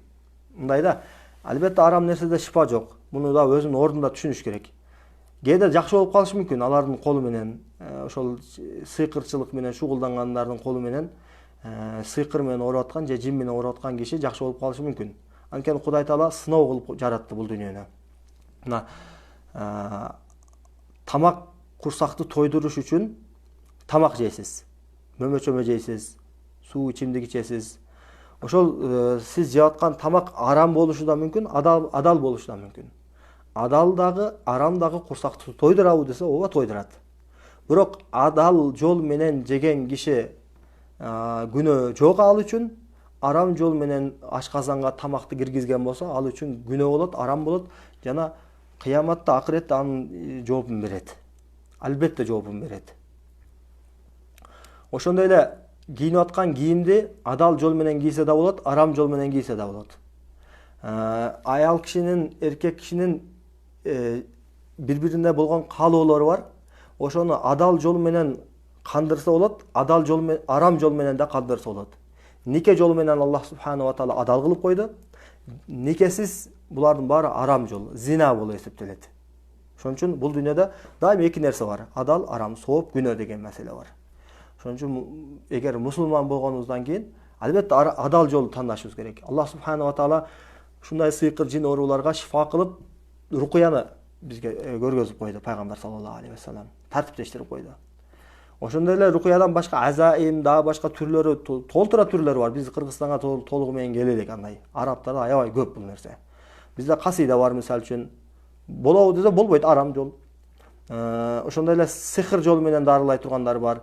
Мындай да, албетте арам нерседе шифа жок. Муну да өзүнүн ордунда түшүнүш керек. Кээде жакшы болуп калышы мүмкүн алардын колу менен, ошол сыйкырчылык менен шугулдангандардын колу менен, сыйкыр менен ооруп аткан же жин менен ооруп аткан киши жакшы болуп калышы мүмкүн. Анткени Кудай таала сыноо кылып жаратты бул дүйнөнү. Мына тамак курсакты тойдуруш үчүн тамак жейсиз, мөмөчөмө жейсиз, суу ичимдик ичесиз. Ошол сиз жеп аткан тамак арам болушу да мүмкүн, адал болушу да мүмкүн. Адал дагы, арам дагы курсакты тойдурабы десе, ооба тойдурат. Бирок адал жол менен жеген киши күнөө жок ал үчүн, арам жол менен ашказанга тамакты киргизген болсо, ал үчүн күнөө болот, арам болот жана кыяматта, акыретте анын жообун берет. Албетте жообун берет. Ошондой эле кийинип аткан кийимди адал жол менен кийсе да болот, арам жол менен кийсе да болот. Аял кишинин, эркек кишинин бири-бирине болгон каалоолору бар. Ошону адал жол менен кандырса болот, адал жол менен, арам жол менен да кандырса болот. Нике жол менен Аллах субхана ва таала адал кылып койду. Никесиз булардын баары арам жол, зина болуп эсептелет. Ошон үчүн бул дүйнөдө дайым эки нерсе бар: адал, арам, сооп, күнөө деген маселе бар. Ошон үчүн эгер мусулман болгонубуздан кийин албетте адал жолду тандашыбыз керек. Аллах субхана ва таала ушундай сыйкыр жин ооруларга шифа кылып рукуяны бизге көргөзүп койду. Пайгамбар саллаллаху алейхи вассалам тартиптештирип койду. Ошондой эле рукуядан башка азаим, дагы башка түрлөрү, толтура түрлөрү бар. Биз Кыргызстанга толугу менен келе элек андай. Арабтарда аябай көп бул нерсе. Бизде касыйда бар, мисалы үчүн. Болобу десе болбойт, арам жол. Ошондой эле сихир жол менен дарылай тургандар бар.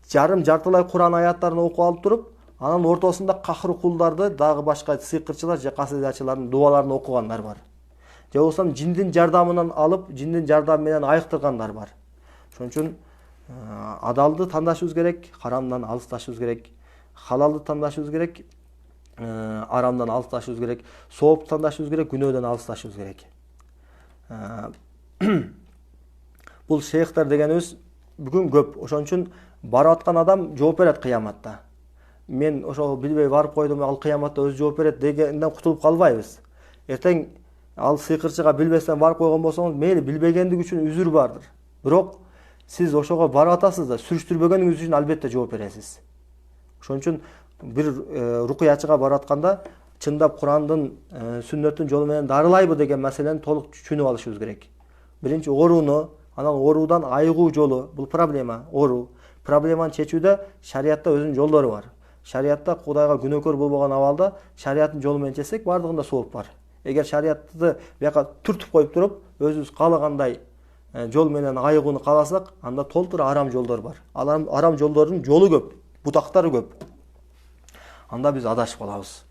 Жартылай Куран аяттарын окуп алып туруп, анын ортосунда кахыр кулдарды, дагы башка сыйкырчылар же касыдачылардын дубаларын окугандар бар. Же болсо жиндин жардамынан алып, жиндин жардамы менен айыктыргандар бар. Ошон үчүн адалды тандашыбыз керек, харамдан алысташыбыз керек, халалды тандашыбыз керек, арамдан алысташыбыз керек, соопты тандашыбыз керек, күнөөдөн алысташыбыз керек. Бул шейхтер дегенибиз бүгүн көп. Ошон үчүн барып аткан адам жооп берет кыяматта. Мен ошол билбей барып койдум, ал кыяматта өзү жооп берет дегенден кутулуп калбайбыз. Эртең ал сыйкырчыга билбестен барып койгон болсоңуз, мейли билбегендик үчүн үзүр бардыр. Бирок сиз ошого барып атасыз да, сүрүштүрбөгөнүңүз үчүн албетте жооп бересиз. Ошон үчүн бир рукуячыга барып атканда чындап Курандын, сүннөттүн жолу менен дарылайбы деген маселени толук түшүнүп алышыбыз керек. Биринчи ооруну, анан оорудан айыгуу жолу, бул проблема, оору. Проблеманы чечүүдө шариятта өзүнүн жолдору бар. Шариятта Кудайга күнөөкөр болбогон абалда шариаттын жолу менен чечсек, бардыгында сооп бар. Эгер шариятты бияка түртүп коюп туруп, өзүбүз каалагандай жол менен айыгууну кааласак, анда толтура арам жолдор бар. Арам жолдордун жолу көп, бутактары көп. Анда биз адашып калабыз.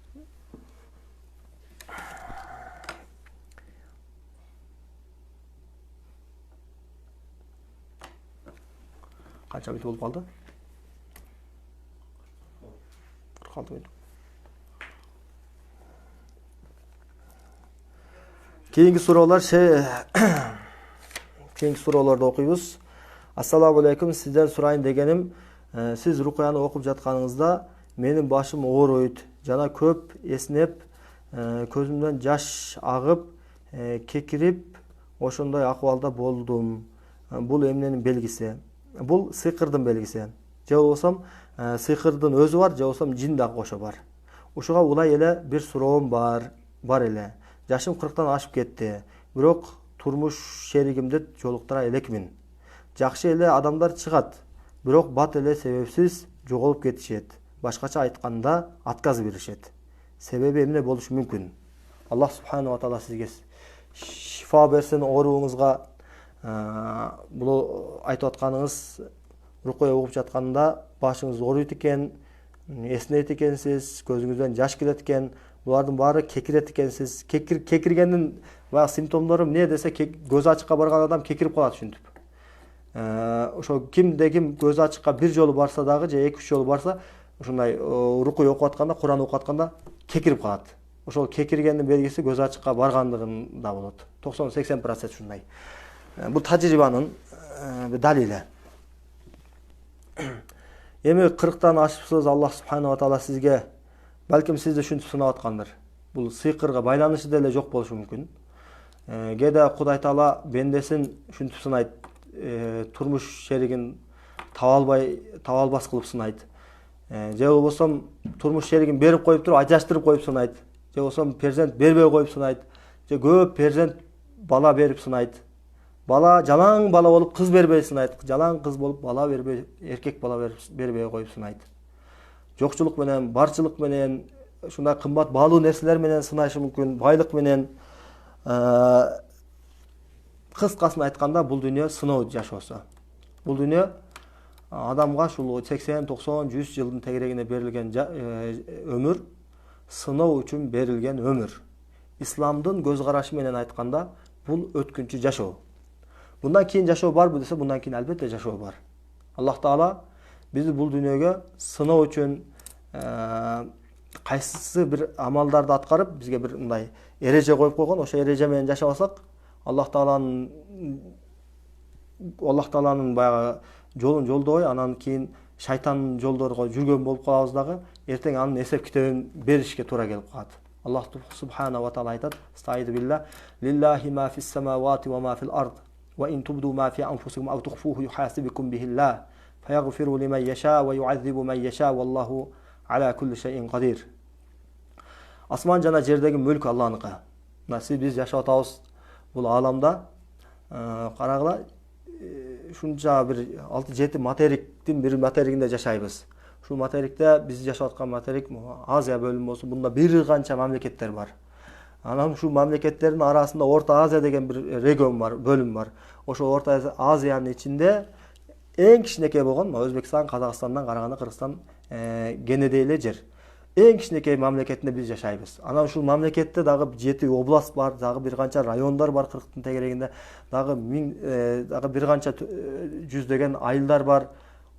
Канча минут болуп калды? 46 минут. Keyingi sorular keyingi sorularda okuyuz. Assalamu alaikum, sizden surayın degenim. Siz rukuyani okup жатканыңызда менин башым ооруйт, жана көп эснеп, көзүмдөн жаш агып, кекирип, ошондой акыбалда болдум. Бул эмненин белгиси? Бул сыйкырдын белгиси. Же болбосо сыйкырдын өзү бар, же болбосо жин да кошо бар. Ушуга улай эле бир суроом бар эле. Жашым 40-тан ашып кетти. Бирок турмуш шеригимди жолуктура элекмин. Жакшы эле адамдар чыгат. Бирок бат эле себепсиз жоголуп кетишет. Башкача айтканда отказ беришет. Себеби эмне болушу мүмкүн? Аллах субхана ва таала сизге шифа берсин ооруңузга. Бул айтып атканыңыз рукуя окуп жатканда башыңыз ооруйт экен, эснейт экенсиз, көзүңүздөн жаш келет экен. Булардын баары кекирет экенсиз. Кекиргендин баягы симптомдору эмне десе, көз ачыкка барган адам кекирип калат ушинтип. Ошо кимде-ким көз ачыкка бир жолу барса дагы же 2-3 жолу барса, ушундай рукуя окуп атканда, Куран окуп атканда кекирип калат. Ошол кекиргендин белгиси көз ачыкка баргандыгында болот. 90-80% ушундай. Бул тажрыйбанын далили. Эми 40-тан ашыпсыз, Аллах субхана ва таала сизге балким сизди ушинтип сынап аткандыр. Бул сыйкырга байланышы деле жок болушу мүмкүн. Кээде Кудай таала бендесин ушинтип сынайт, турмуш шеригин таба албас кылып сынайт. Же болбосо турмуш шеригин берип коюп туруп, ажаштырып коюп сынайт. Же болбосо перзент бербей коюп сынайт. Же көп перзент бала берип сынайт. Бала жалаң бала болуп кыз бербей сынайт. Жалаң кыз болуп бала бербей, эркек бала бербей коюп сынайт. Жокчулук менен, барчылык менен, ушундай кымбат баалуу нерселер менен сынайшы мүмкүн, байлык менен. Кыскасын айтканда, бул дүйнө сыноо жашоосу. Бул дүйнө адамга ушул 80, 90, 100 жылдын тегерегине берилген өмүр сыноо үчүн берилген өмүр. Исламдын көз карашы менен айтканда, бул өткүнчү жашоо. Bundan кийин жашоо барбы десе, bundan кийин албетте жашоо бар. Аллах Таала бизди бул дүйнөгө сыноо үчүн кайсысы бир амалдарды аткарып, бизге бир мындай эреже коюп койгон. Ошо эреже менен жашабасак, Аллах Тааланын баягы жолун жолдобой, анан кийин шайтандын жолдорго жүргөн болуп калабыз дагы, эртең анын эсеп китебин беришке туура келип калат. Аллах субхана ва таала айтат: "Стаиду билла, лиллахи ма фис самавати ва ма фил ард, ва ин тубду ма фи анфусикум ау тухфуху юхасибукум бихилlah, фаягфиру лиман яша ва юаззибу ман яша, валлаху ала кулли шайин кадир." Асман жана жердеги мүлк Аллахныкы. Биз жашап атабыз бул ааламда. Карагыла, ушунча бир 6-7 материктин бир материгинде жашайбыз. Ушул материкте биз жашап аткан материк Азия бөлүмү болсун, мында бир канча мамлекеттер бар. Анан ушул мамлекеттердин арасында Орто Азия деген бир регион бар, бөлүм бар. Ошол Орто Азиянын ичинде эң кичинекей болгон Өзбекстан, Казакстандан караганда Кыргызстан кенедей эле жер. Эң кичинекей мамлекетинде биз жашайбыз. Анан ушул мамлекетте дагы 7 област бар, дагы бир канча райондор бар Кыргыздын тегерегинде, дагы бир канча жүздөгөн айылдар бар.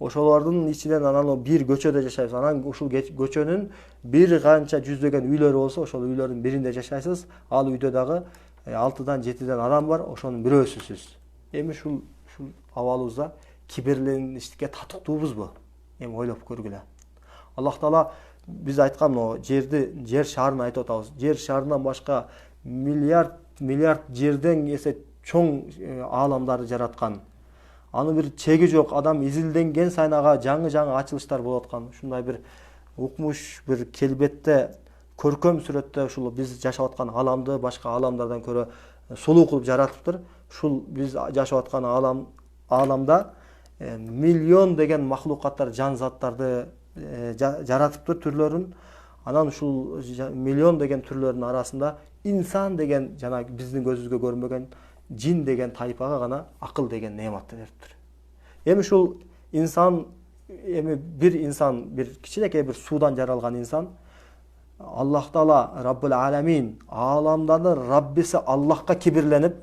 Ошолордун ичинен анан бир көчөдө жашайбыз. Анан ушул көчөнүн бир канча жүздөгөн үйлөрү болсо, ошол үйлөрдүн биринде жашайсыз. Ал үйдө дагы 6-дан 7ден адам бар, ошонун бирөөсүсүз. Эми ушул абалыбызда киберлеништикке татыктуубузбу? Эми ойлоп көргүлө. Аллах Таала биз айткан жер шарын айтып атабыз. Жер шарынан башка миллиард жерден эсе чоң ааламдарды жараткан. Аны бир чеги жок, адам изилденген сайын ага жаңы ачылыштар болуп аткан. Ушундай бир укмуш, бир келбетте, көркөм сүрөттө ушул биз жашап аткан ааламды башка ааламдардан көрө сулуу кылып жаратыптыр. Ушул биз жашап аткан ааламда миллион деген махлукаттар, жан заттарды жаратыптыр түрлөрүн. Анан ушул миллион деген түрлөрдүн арасында инсан деген жана биздин көзүбүзгө көрүнбөгөн жин деген тайпага гана акыл деген неаматты бериптир. Эми ушул инсан, бир кичинекей бир суудан жаралган инсан, Аллах Таала Раббул Аламин, ааламдардын Раббиси Аллахка кибирленип,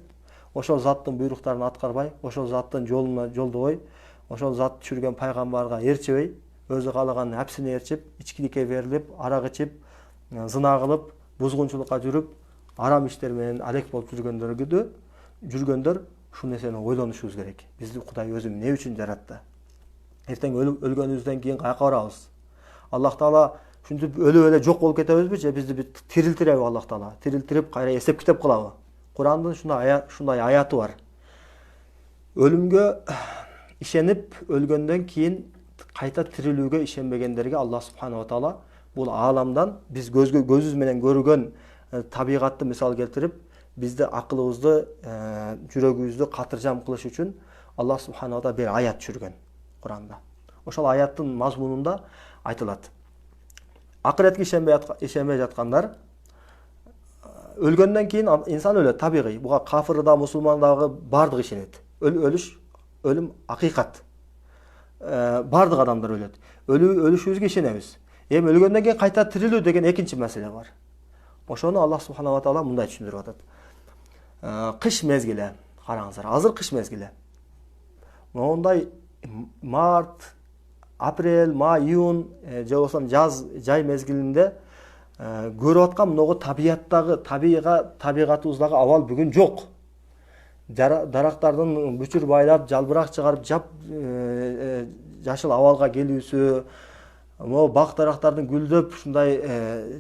ошол заттын буйруктарын аткарбай, ошол заттын жолуна жолдобой, ошол зат түшүргөн пайгамбарга ээрчебей, өзү каалаган нәпсине ээрчип, ичкиликке берилип, арак ичип, зына кылып, бузгунчулукка жүрүп, арам иштер менен алек болуп жүргөндөр ушул нерсени ойлонушубуз керек. Бизди Кудай өзү эмне үчүн жаратты? Эртең өлгөнүбүздөн кийин каяка барабыз? Аллах Таала ушинтип өлүп эле жок болуп кетебизби же бизди тирилтиреби Аллах Таала? Тирилтирип кайра эсеп китеп кылабы? Курандын ушундай аяты бар. Өлүмгө ишенип өлгөндөн кийин кайта тирилүүгө ишенбегендерге Аллах субханала таала бул ааламдан биз көзүбүз менен көргөн табигатты мисал келтирип, бизди акылыбызды, жүрөгүбүздү катыржам кылыш үчүн Аллах субханала таала бир аят түшүргөн Куранда. Ошол аяттын мазмунунда айтылат: акыретке ишенбей жаткандар өлгөндөн кийин инсан өлөт, табигый. Буга кафыр да, мусулман дагы бардыгы ишенет. Өлүм акыйкат. Бардык адамдар өлөт. Өлүшүбүзгө ишенебиз. Эми өлгөндөн кийин кайта тирилүү деген экинчи маселе бар. Ошону Аллах субханала таала мындай түшүндүрүп атат. Кыш мезгили, караңыздар, азыр кыш мезгили. Мондай март, апрель, май, июнь же болбосо жай мезгилинде көрүп аткан могу табигатыбыздагы абал бүгүн жок. Дарактардын бүчүр байлап, жалбырак чыгарып, жашыл абалга келүүсү, бак дарактардын гүлдөп, ушундай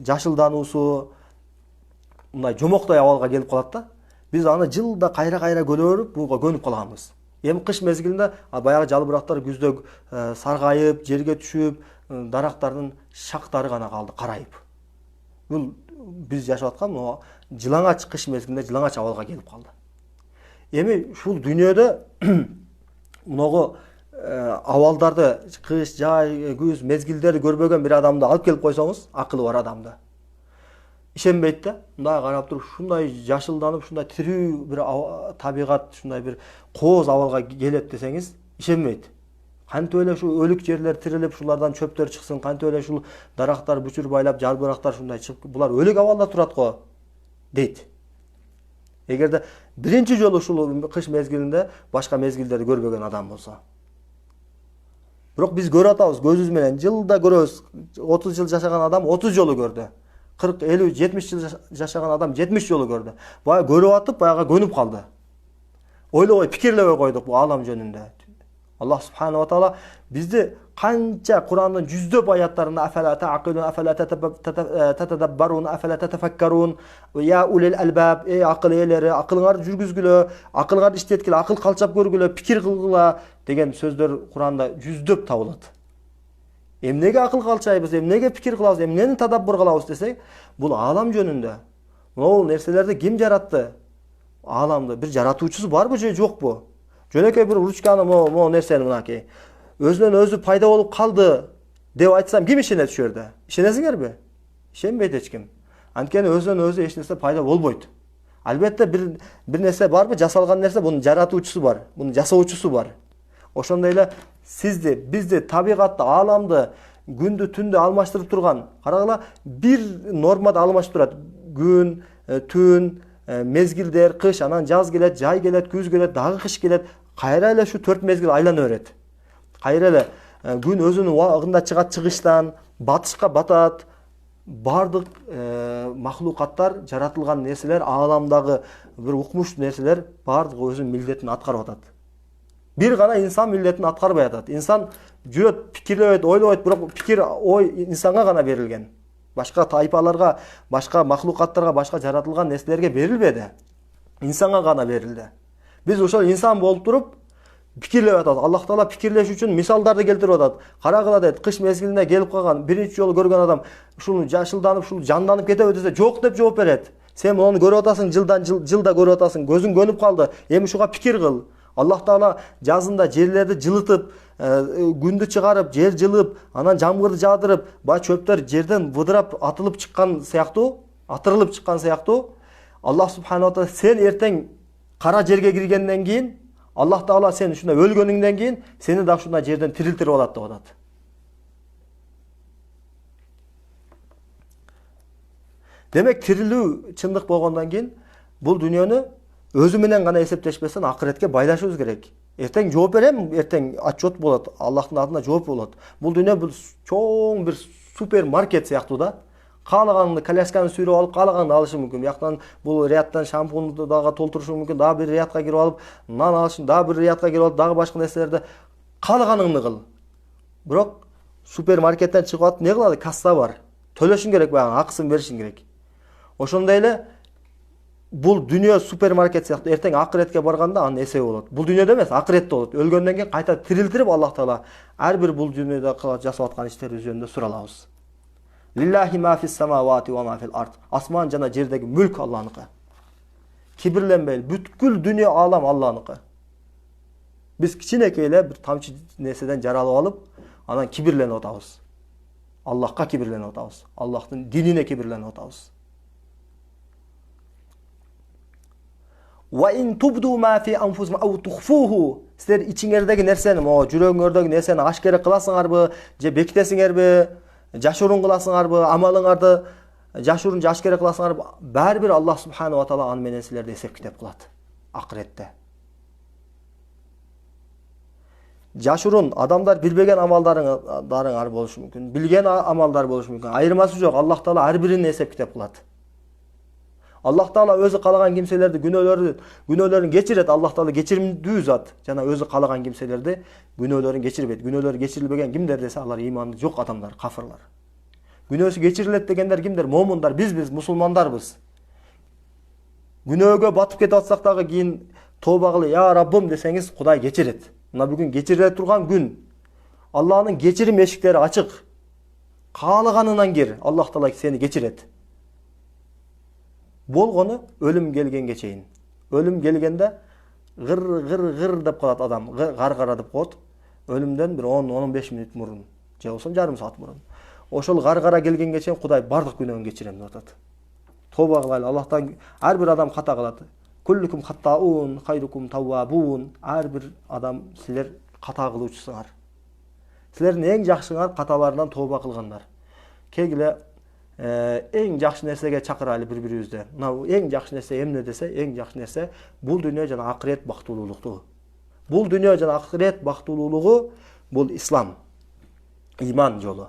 жашылдануусу, мындай жомоктой абалга келип калат да. Биз аны жылда кайра көрүп, буга көнүп калганбыз. Эми кыш мезгилинде баягы жалбырактар күздө саргайып, жерге түшүп, дарактардын шактары гана калды карайып. Бул биз жашап аткан жылаңач кыш мезгилинде жылаңач абалга келип калды. Эми ушул дүйнөдө мыногу абалдарды, кыш, жай, күз, мезгилдерди көрбөгөн бир адамды алып келип койсоңуз, акылы бар адамды. Ишенбейт да. Мындай карап туруп, ушундай жашылданып, ушундай тирүү бир табигат, ушундай бир кооз абалга келет десеңиз, ишенбейт. Кантип эле ушу өлүк жерлер тирилип, ушулардан чөптөр чыксын, кантип эле ушул дарактар бүчүр байлап, жарбырактар ушундай чыгып, булар өлүк абалда турат го, дейт. Эгерде биринчи жолу ушул кыш мезгилинде башка мезгилдерди көрбөгөн адам болсо. Бирок биз көрүп атабыз көзүбүз менен, жылда көрөбүз. 30 жыл жашаган адам 30 жолу көрдү. 40, 50, 70 жыл жашаган адам 70 жолу көрдү. Бая көрүп атып, баяга көнүп калды. Ойлобой, пикирлебей койдук бу алам жөнүндө. Аллах субханаху ва таала бизди канча Курандын жүздөп аяттарында афала таакилун, афала татадаббарун, афала татафаккарун, я улил албаб, эй акыл ээлери, акылыңарды жүргүзгүлө, акылыңарды иштеткиле, акыл калчап көргүлө, пикир кылгыла деген сөздөр Куранда жүздөп табылат. Эмнеге акыл калчайбыз, эмнеге пикир кылабыз, эмнени тадаббур кылабыз десек, бул алам жөнүндө. Могул нерселерди ким жаратты? Аламды бир жаратуучусу барбы же жокпу? Жөнөкөй бир ручканы mo нерсени мынакей өзүнөн өзү пайда болуп калды деп айтсам, ким ишенет ушул жерде? Ишенесиңерби? Ишенбейт эч ким. Анткени өзүнөн өзү эч нерсе пайда болбойт. Албетте бир нерсе барбы, жасалган нерсе, бунун жаратуучусу бар, бунун жасоочусу бар. Ошондой эле сизди, бизди, табигатты, ааламды, күндү, түндү алмаштырып турган, карагыла, бир нормада алмашып турат. Күн, түн, мезгилдер, кыш, анан жаз келет, жай келет, күз келет, дагы кыш келет. Кайра эле ушу 4 мезгил айлана берет. Кайра эле күн өзүнүн убагында чыгат чыгыштан, батышка батат. Бардык махлукаттар, жаратылган нерселер, ааламдагы бир укмуш нерселер бардыгы өзүнүн милдетин аткарып атат. Бир гана инсан милдетин аткарбай атат. Инсан жүрөт, пикирлебейт, ойлобойт, бирок пикир, ой инсанга гана берилген. Башка тайпаларга, башка махлукаттарга, башка жаратылган нерселерге берилбеди. Инсанга гана берилди. Биз ошол инсан болуп туруп пикирлеп атат. Аллах таала пикирлеш үчүн мисалдарды келтирип атат. Карагыла дейт, кыш мезгилине келип калган, биринчи жолу көргөн адам ушуну жашылданып, ушул жанданып кетеби десе, жок деп жооп берет. Сен муну көрүп атасың, жылда көрүп атасың, көзүң көнүп калды. Эми ушуга пикир кыл. Аллах таала жазында жерлерди жылытып, күндү чыгарып, жер жылып, анан жамгырды жаадырып, баа чөптөр жерден выдырап атылып чыккан сыяктуу, атырылып чыккан сыяктуу, Аллах субханаху ва таала сен эртең кара жерге киргенден кийин, Аллах таала сен ушундай өлгөнүңдөн кийин сени да ушундай жерден тирилтирип алат деп атат. Демек, тирилүү чындык болгондон кийин бул дүйнөнү өзү менен гана эсептешпестен акыретке байлашыбыз керек. Эртең жооп берем, эртең отчет болот, Аллахтын алдында жооп болот. Бул дүйнө бул чоң бир супермаркет сыяктуу да. Каалаганыңды колясканы сүйрөп алып, каалаганыңды алышы мүмкүн. Бияктан бул рядтан шампунду дагы толтурушуң мүмкүн, дагы бир рядка кирип алып, нан алышың, дагы бир рядка кирип алып, дагы башка нерселерди каалаганыңды кыл. Бирок супермаркеттен чыгып атып не кылады? Касса бар. Төлөшүң керек, баягы акысын беришиң керек. Ошондой эле бул дүйнө супермаркет сыяктуу. Эртең акыретке барганда анын эсеби болот. Бул дүйнөдө эмес, акыретте болот. Өлгөндөн кийин кайта тирилтирип Аллах таала ар бир бул дүйнөдө жасап аткан иштерибиз жөнүндө суралабыз. Лиллахи ма фис самавати ва ма фил ард. Асман жана жердеги мүлк Аллахныкы. Кибирленбейли, бүткүл дүйнө алам Аллахныкы. Биз кичинекей эле бир тамчы нерседен жаралып алып, анан кибирленип атабыз. Аллахка кибирленип атабыз. Аллахтын динине кибирленип атабыз. Wa in tubdu ma fi anfusikum aw tukhfuhu. Силер ичиңердеги нерсени, жүрөгүңөрдөгү нерсени ашкере кыласыңарбы, же бекитесиңерби, жашыруун кыласыңарбы, амалыңарды жашыруун же ашкере кыласыңарбы, баары бир Аллах субханаху ва таала аны менен силерди эсеп китеп кылат акыретте. Жашыруун адамдар билбеген амалдарыңар болушу мүмкүн, билген амалдар болушу мүмкүн. Айырмасы жок, Аллах таала ар бирин эсеп китеп кылат. Аллах таала өзү каалаган кимселерди күнөөлөрүн кечирет. Аллах таала кечиримдүү зат. Жана өзү каалаган кимселерди күнөөлөрүн кечирбейт. Күнөөлөрү кечирилбеген кимдер десе, алар иманы жок адамдар, кафырлар. Күнөөсү кечирилет дегендер кимдер? Момундар, биз мусулмандарбыз. Күнөөгө батып кетип атсак дагы кийин тооба кылып, я Раббым десеңиз, Кудай кечирет. Мына бүгүн кечириле турган күн. Аллахнын кечирим эшиктери ачык. Каалаганынан кир, Аллах таала сени кечирет. Болгону өлүм келгенге чейин. Өлүм келгенде гыр деп калат адам, гаргара деп коет. Өлүмдөн бир 10-15 мүнөт мурун, же болсо жарым саат мурун. Ошол гаргара келгенге чейин Кудай бардык күнөөңүн кечирем деп атат. Тоба кылайлы, Аллахтан ар бир адам ката кылат. Куллукум хаттаун, хайрукум таввабун. Ар бир адам силер ката кылуучусуңар. Силердин эң жакшыңар каталарынан тоба кылгандар. Келгиле эң жакшы нерсеге чакырайлы бири-бирибизди. Мына эң жакшы нерсе эмне десе, эң жакшы нерсе бул дүйнө жана акырет бактылуулукту. Бул дүйнө жана акырет бактылуулугу бул ислам, иман жолу.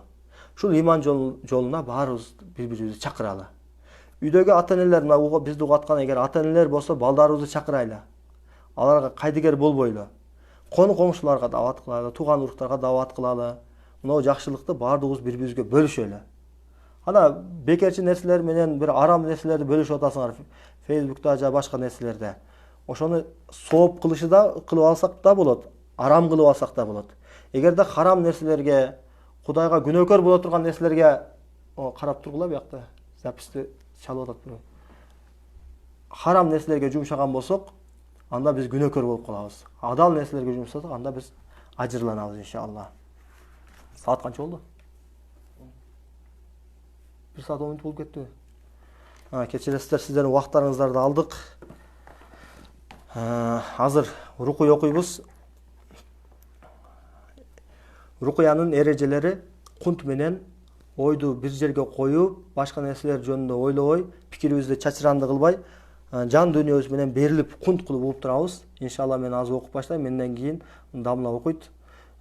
Ушул иман жолуна баарыбыз бири-бирибизди чакыралы. Үйдөгү ата-энелер, мына бизди угаткан эгер ата-энелер болсо, балдарыбызды чакырайлы. Аларга кайдыгер болбойлу. Кону-комшуларга дават кылалы, тууган уруктарга дават кылалы. Мына жакшылыкты баардыгыбыз бири-бирибизге бөлүшөлү. Ана бекерчи нерселер менен бир арам нерселерди бөлүшүп атасыңар Facebook'та же башка нерселерде. Ошону сооп кылып алсак да болот, арам кылып алсак да болот. Эгерде харам нерселерге, Кудайга күнөөкөр боло турган нерселерге карап тургула буякта. Записти чалып атат бирөө. Харам нерселерге жумшаган болсок, анда биз күнөөкөр болуп калабыз. Адал нерселерге жумшасак, анда биз ажырланабыз иншалла. Саат канча болду? 1 саат 10 мүнөт болуп кетти. Кечиресиздер, сиздердин убактарыңыздарды алдык. Азыр рукуй окуйбуз. Рукуянын эрежелери кунт менен ойду бир жерге коюп, башка нерселер жөнүндө ойлобой, пикирибизди чачыранды кылбай, жан дүйнөбүз менен берилип кунт кылып угуп турабыз. Иншалла мен азыр окуп баштайм, менден кийин Дамла окуйт.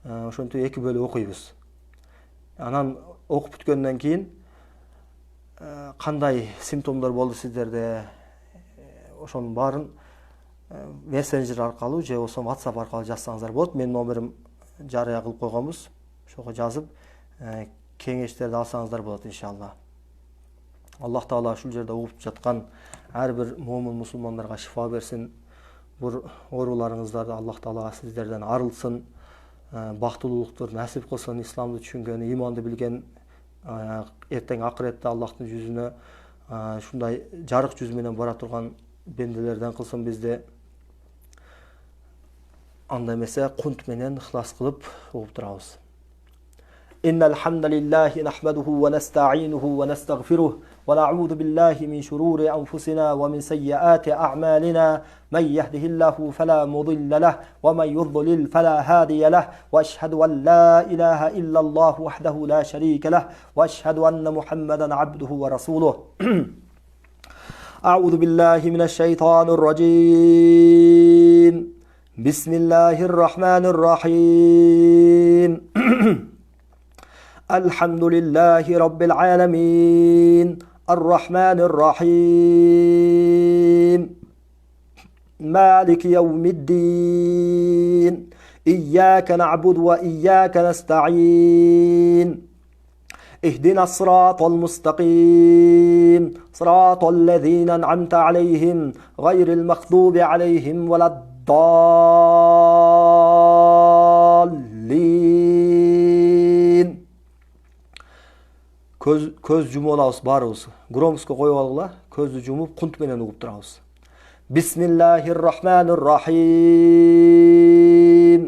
Ошентип 2 бөлүп окуйбуз. Анан окуп бүткөндөн кийин кандай симптомдор болду сиздерде, ошонун баарын мессенджер аркылуу же болсо WhatsApp аркылуу жазсаңыздар болот. Менин номерим жарыя кылып койгонбуз. Ошого жазып, кеңештерди алсаңыздар болот иншалла. Аллах Таала ушул жерде угуп жаткан ар бир момун мусулмандарга шифа берсин. Бул ооруларыңыздарды Аллах Таала сиздерден арылсын. Бактылуулукту насип кылсын, исламды түшүнгөн, иманды билген, эртең акыретте Аллахтын жүзүнө ушундай жарык жүз менен бара турган бенделерден кылсын бизди. Анда эмесе кунт менен ихлас кылып угуп турабыз. Иннал хамдалиллахи нахмадуху ва настаинуху ва настагфирух ва на'удhu billahi min shururi anfusina wa min sayyiati a'malina man yahdihillahu fala mudilla lahu wa man yudlil fala hadiya lahu wa ashhadu an la ilaha illa Allah wahdahu la sharika lahu wa ashhadu anna Muhammadan 'abduhu wa rasuluh. A'udhu billahi minash shaitanir rajim. Bismillahirrahmanirrahim. Alhamdulillahi rabbil alamin. Ar-Rahmanir Rahim. Maliki yawmiddin. İyyâke na'budu ve iyyâke nesta'in. اهدنا الصراط المستقيم صراط الذين أنعمت عليهم غير المغضوب عليهم ولا الضالين. Көз жумуп алабыз баарыбыз. Громкоско коюп алгыла, көздү жумуп кунт менен угуп турабыз. Бисмиллахир-рахманир-рахим.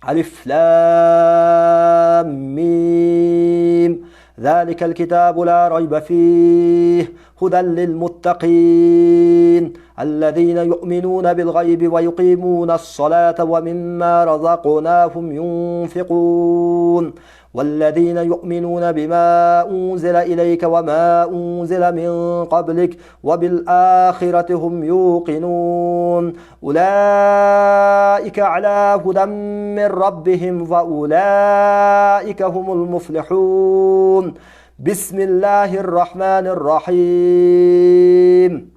Алиф лам мим. ذلك الكتاب لا ريب فيه هدى للمتقين الذين يؤمنون بالغيب ويقيمون الصلاة ومما رزقناهم ينفقون والذين يؤمنون بما أنزل إليك وما أنزل من قبلك وبالآخرة هم يوقنون أولئك على هدى من ربهم وأولئك هم المفلحون. بسم الله الرحمن الرحيم.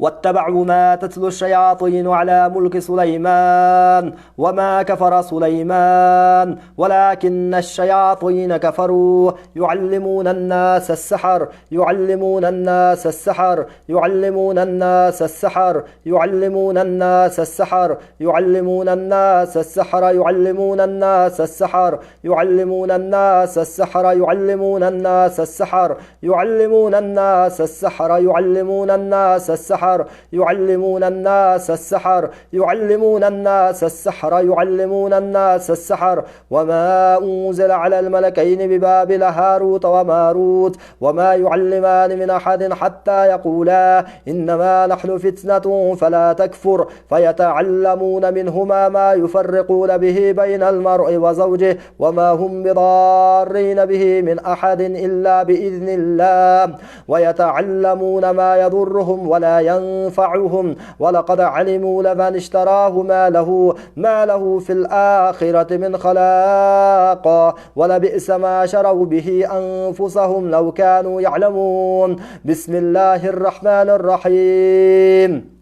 واتبعوا ما تتلو الشياطين على ملك سليمان وما كفر سليمان ولكن الشياطين كفروا يعلمون الناس السحر يعلمون الناس السحر يعلمون الناس السحر يعلمون الناس السحر يعلمون الناس السحر يعلمون الناس السحر يعلمون الناس السحر يعلمون الناس السحر يعلمون الناس السحر يعلمون الناس السحر السحر يعلمون الناس السحر يعلمون الناس السحر يعلمون الناس السحر وما أنزل على الملكين ببابل هاروت وماروت وما يعلمان من أحد حتى يقولا إنما نحن فتنة فلا تكفر فيتعلمون منهما ما يفرقون به بين المرء وزوجه وما هم بضارين به من أحد إلا بإذن الله ويتعلمون ما يضرهم ولا ينفعهم ولقد علموا لمن اشتراه ما له في الآخرة من خلاق ولبئس ما شروا به أنفسهم لو كانوا يعلمون. بسم الله الرحمن الرحيم.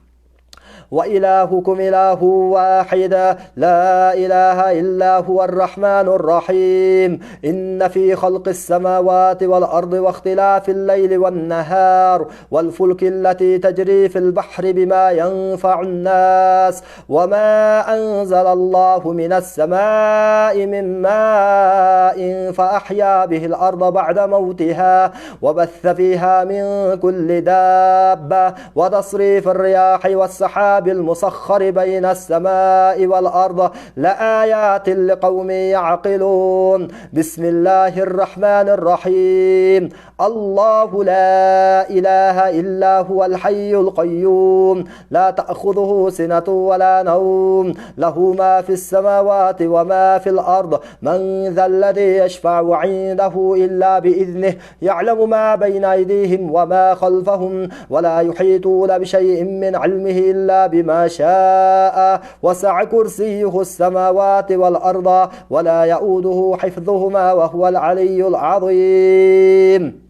وإلهكم إله واحد لا إله إلا هو الرحمن الرحيم. إن في خلق السماوات والأرض واختلاف الليل والنهار والفلك التي تجري في البحر بما ينفع الناس وما أنزل الله من السماء من ماء فأحيا به الأرض بعد موتها وبث فيها من كل دابة وتصريف الرياح والسحاب المسخر بين السماء والأرض لآيات لقوم يعقلون. بسم الله الرحمن الرحيم. الله لا إله إلا هو الحي القيوم لا تأخذه سنة ولا نوم له ما في السماوات وما في الأرض من ذا الذي يشفع عنده إلا بإذنه يعلم ما بين أيديهم وما خلفهم ولا يحيطون بشيء من علمه إلا بما شاء وسع كرسيه السماوات والأرض ولا يؤوده حفظهما وهو العلي العظيم.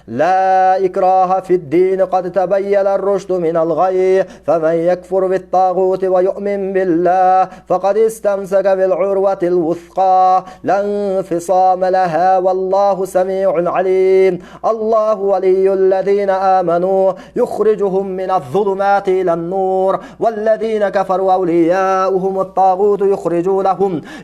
لا إكراه في الدين قد تبين الرشد من الغي فمن يكفر بالطاغوت ويؤمن بالله فقد استمسك بالعروة الوثقى لا انفصام لها والله سميع عليم. الله ولي الذين آمنوا يخرجهم من الظلمات إلى النور والذين كفروا أولياؤهم الطاغوت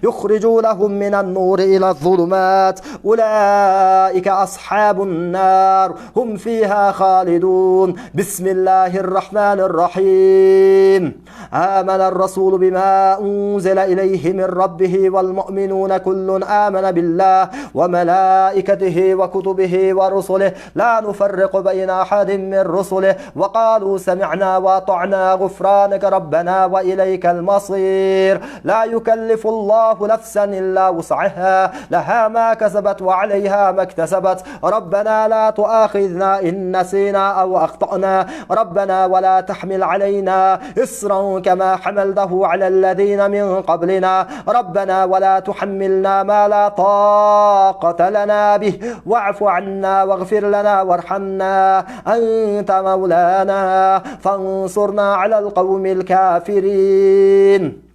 يخرجونهم من النور إلى الظلمات أولئك أصحاب النار هم فيها خالدون. بسم الله الرحمن الرحيم. آمن الرسول بما أنزل إليه من ربه والمؤمنون كل آمن بالله وملائكته وكتبه ورسله لا نفرق بين أحد من رسله وقالوا سمعنا وأطعنا غفرانك ربنا وإليك المصير. لا يكلف الله نفسا إلا وسعها لها ما كسبت وعليها ما اكتسبت ربنا لا تؤاخذنا إن نسينا أو أخطأنا ربنا ولا تحمل علينا إصرا كما حملته على الذين من قبلنا ربنا ولا تحملنا ما لا طاقة لنا به واعف عنا واغفر لنا وارحمنا أنت مولانا فانصرنا على القوم الكافرين.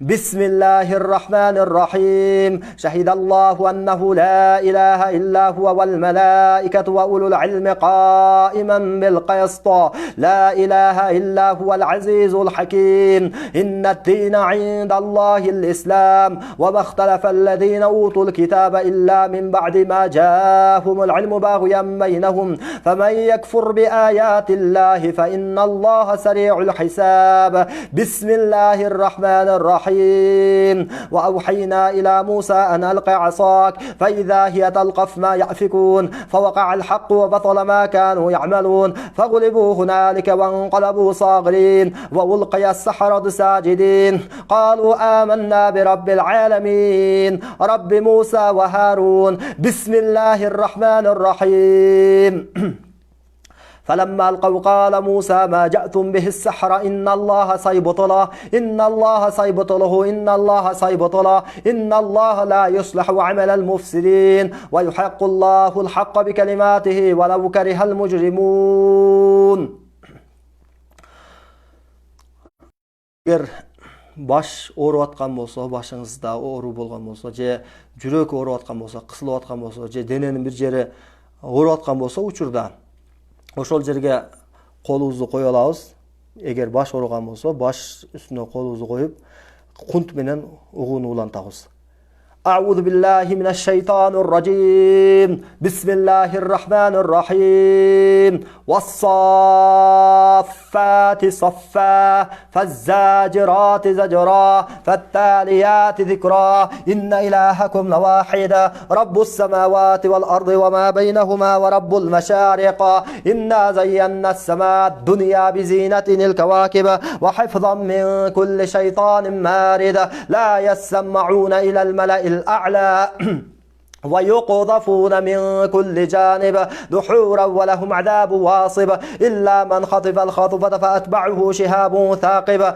بسم الله الرحمن الرحيم. شهد الله أنه لا إله إلا هو والملائكة وأولو العلم قائما بالقسط لا إله إلا هو العزيز الحكيم. إن الدين عند الله الإسلام وما اختلف الذين أوتوا الكتاب إلا من بعد ما جاءهم العلم باغيا بينهم فمن يكفر بآيات الله فإن الله سريع الحساب. بسم الله الرحمن الرحيم. وأوحينا إلى موسى أن ألق عصاك فإذا هي تلقف ما يأفكون فوقع الحق وبطل ما كانوا يعملون فغلبوا هنالك وانقلبوا صاغرين وألقي السحرة ساجدين قالوا آمنا برب العالمين رب موسى وهارون. بسم الله الرحمن الرحيم. فلما ألقوا قال موسى ما جأتم به السحر إن الله سيبطله إن الله سيبطله إن الله سيبطله إن الله لا يصلح عمل المفسدين ويحق الله الحق بكلماته ولو كره المجرمون. Баш ооруп аткан болсо, башыңызда оору болгон болсо, же жүрөк ооруп аткан болсо, кысылып аткан болсо, же дененин бир жери ооруп аткан болсо учурда ошол жерге колубузду кое алабыз. Эгер баш ооруган болсо, баш үстүнө колубузду коюп, кунт менен угууну улантабыз. أعوذ بالله من الشيطان الرجيم. بسم الله الرحمن الرحيم. والصافات صفا فالزاجرات زجرا فالتاليات ذكرا إن إلهكم لواحد رب السماوات والأرض وما بينهما ورب المشارق إنا زينا السماء الدنيا بزينة الكواكب وحفظا من كل شيطان مارد لا يسمعون إلى الملأ الأعلى ويقذفون من كل جانب دحورا ولهم عذاب واصب إلا من خطف الخطفة فأتبعه شهاب ثاقب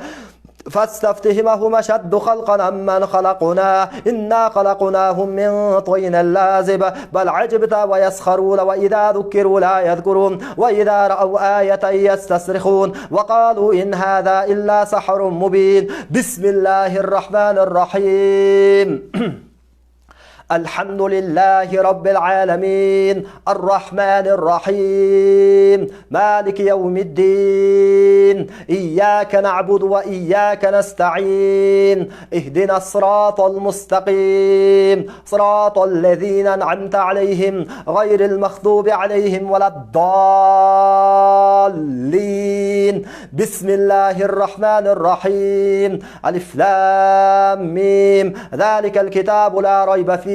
فاستفتهمهم أشد خلقا أمن خلقنا إنا خلقناهم من طين لازب بل عجبت ويسخرون وإذا ذكروا لا يذكرون وإذا رأوا آية يستصرخون وقالوا إن هذا إلا سحر مبين. بسم الله الرحمن الرحيم. الحمد لله رب العالمين الرحمن الرحيم مالك يوم الدين إياك نعبد وإياك نستعين اهدنا الصراط المستقيم صراط الذين أنعمت عليهم غير المغضوب عليهم ولا الضالين. بسم الله الرحمن الرحيم. ألف لام ميم ذلك الكتاب لا ريب فيه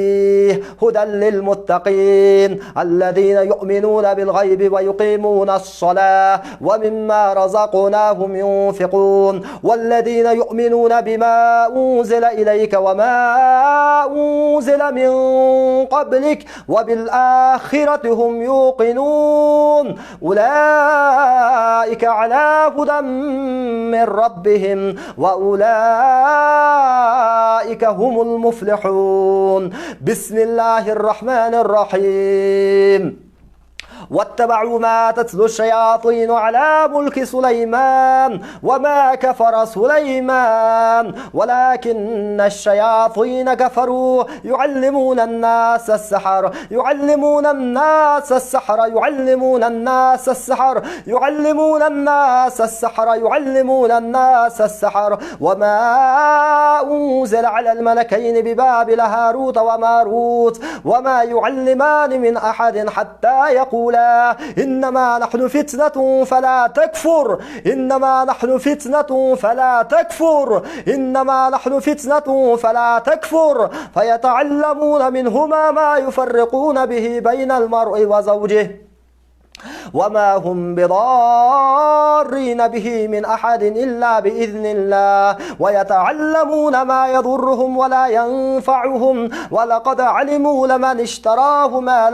هدى للمتقين الذين يؤمنون بالغيب ويقيمون الصلاة ومما رزقناهم ينفقون والذين يؤمنون بما أنزل إليك وما أنزل من قبلك وبالآخرة هم يوقنون أولئك على هدى من ربهم وأولئك هم المفلحون. بسم الله الرحمن الرحيم. واتبعوا ما تتلو الشياطين على ملك سليمان وما كفر سليمان ولكن الشياطين كفروا يعلمون الناس السحر يعلمون الناس السحر يعلمون الناس السحر يعلمون الناس السحر يعلمون الناس السحر وما أنزل على الملكين ببابل هاروت وماروت وما يعلمان من أحد حتى يقولا إنما نحن فتنة فلا تكفر إنما نحن فتنة فلا تكفر إنما نحن فتنة فلا تكفر فيتعلمون منهما ما يفرقون به بين المرء وزوجه وما هم بضارين به من أحد إلا بإذن الله ويتعلمون ما يضرهم ولا ينفعهم ولقد علموا لمن اشتراه ما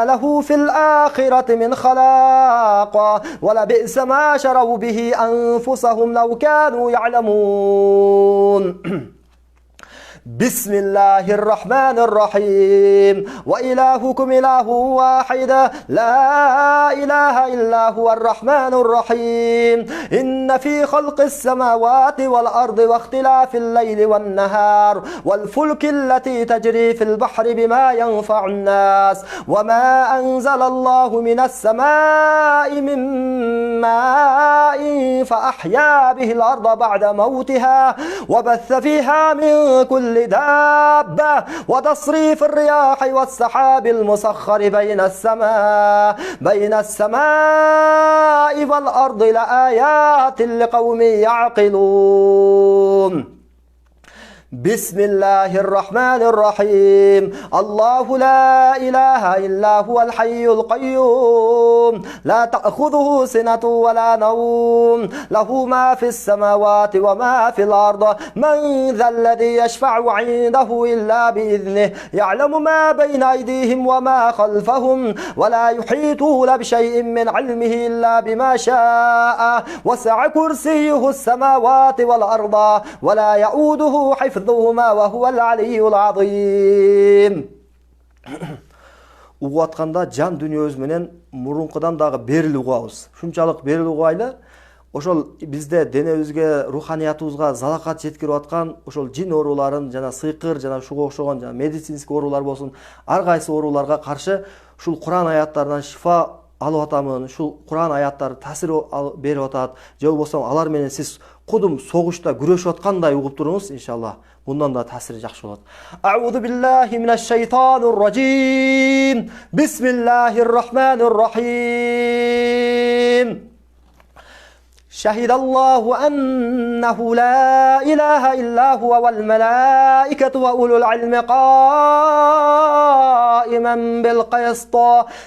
له في الآخرة من خلاق ولبئس ما شروا به أنفسهم لو كانوا يعلمون. بسم الله الرحمن الرحيم. وإلهكم إله واحد لا إله إلا هو الرحمن الرحيم. إن في خلق السماوات والأرض واختلاف الليل والنهار والفلك التي تجري في البحر بما ينفع الناس وما أنزل الله من السماء من ماء فأحيا به الأرض بعد موتها وبث فيها من كل دابة وتصريف الرياح والسحاب المسخر بين السماء والأرض لآيات لقوم يعقلون. بسم الله الرحمن الرحيم. الله لا إله إلا هو الحي القيوم لا تأخذه سنة ولا نوم له ما في السماوات وما في الأرض من ذا الذي يشفع عنده إلا بإذنه يعلم ما بين أيديهم وما خلفهم ولا يحيطون بشيء من علمه إلا بما شاء وسع كرسيه السماوات والأرض ولا يؤوده حفظهما وهو العلي العظيم. Угуатканда жан дүниебиз менен мурункудан дагы берилип угабыз. Шунчалык берилип угайлы. Ошол бизде денебизге, руханиятыбызга залакат жеткирип аткан ошол жин ооруларын жана сыйкыр жана ушуга окшогон жана медицинский оорулар болсун, ар кайсы ооруларга каршы ушул Куран аяттарынан шифа алып атамын, ушул Кур'ан аяттары таасир берип атат, же болбосо алар менен сиз кудум согушта күрөшүп аткандай угуп туруңуз, иншалла. Bundan da tasiri жақсы болады. Аузу биллахи минаш шайтанир ражим. Бисмиллахир-рахманир-рахим. شهد الله أنه لا إله إلا هو والملائكة وأولو العلم قائما بالقسط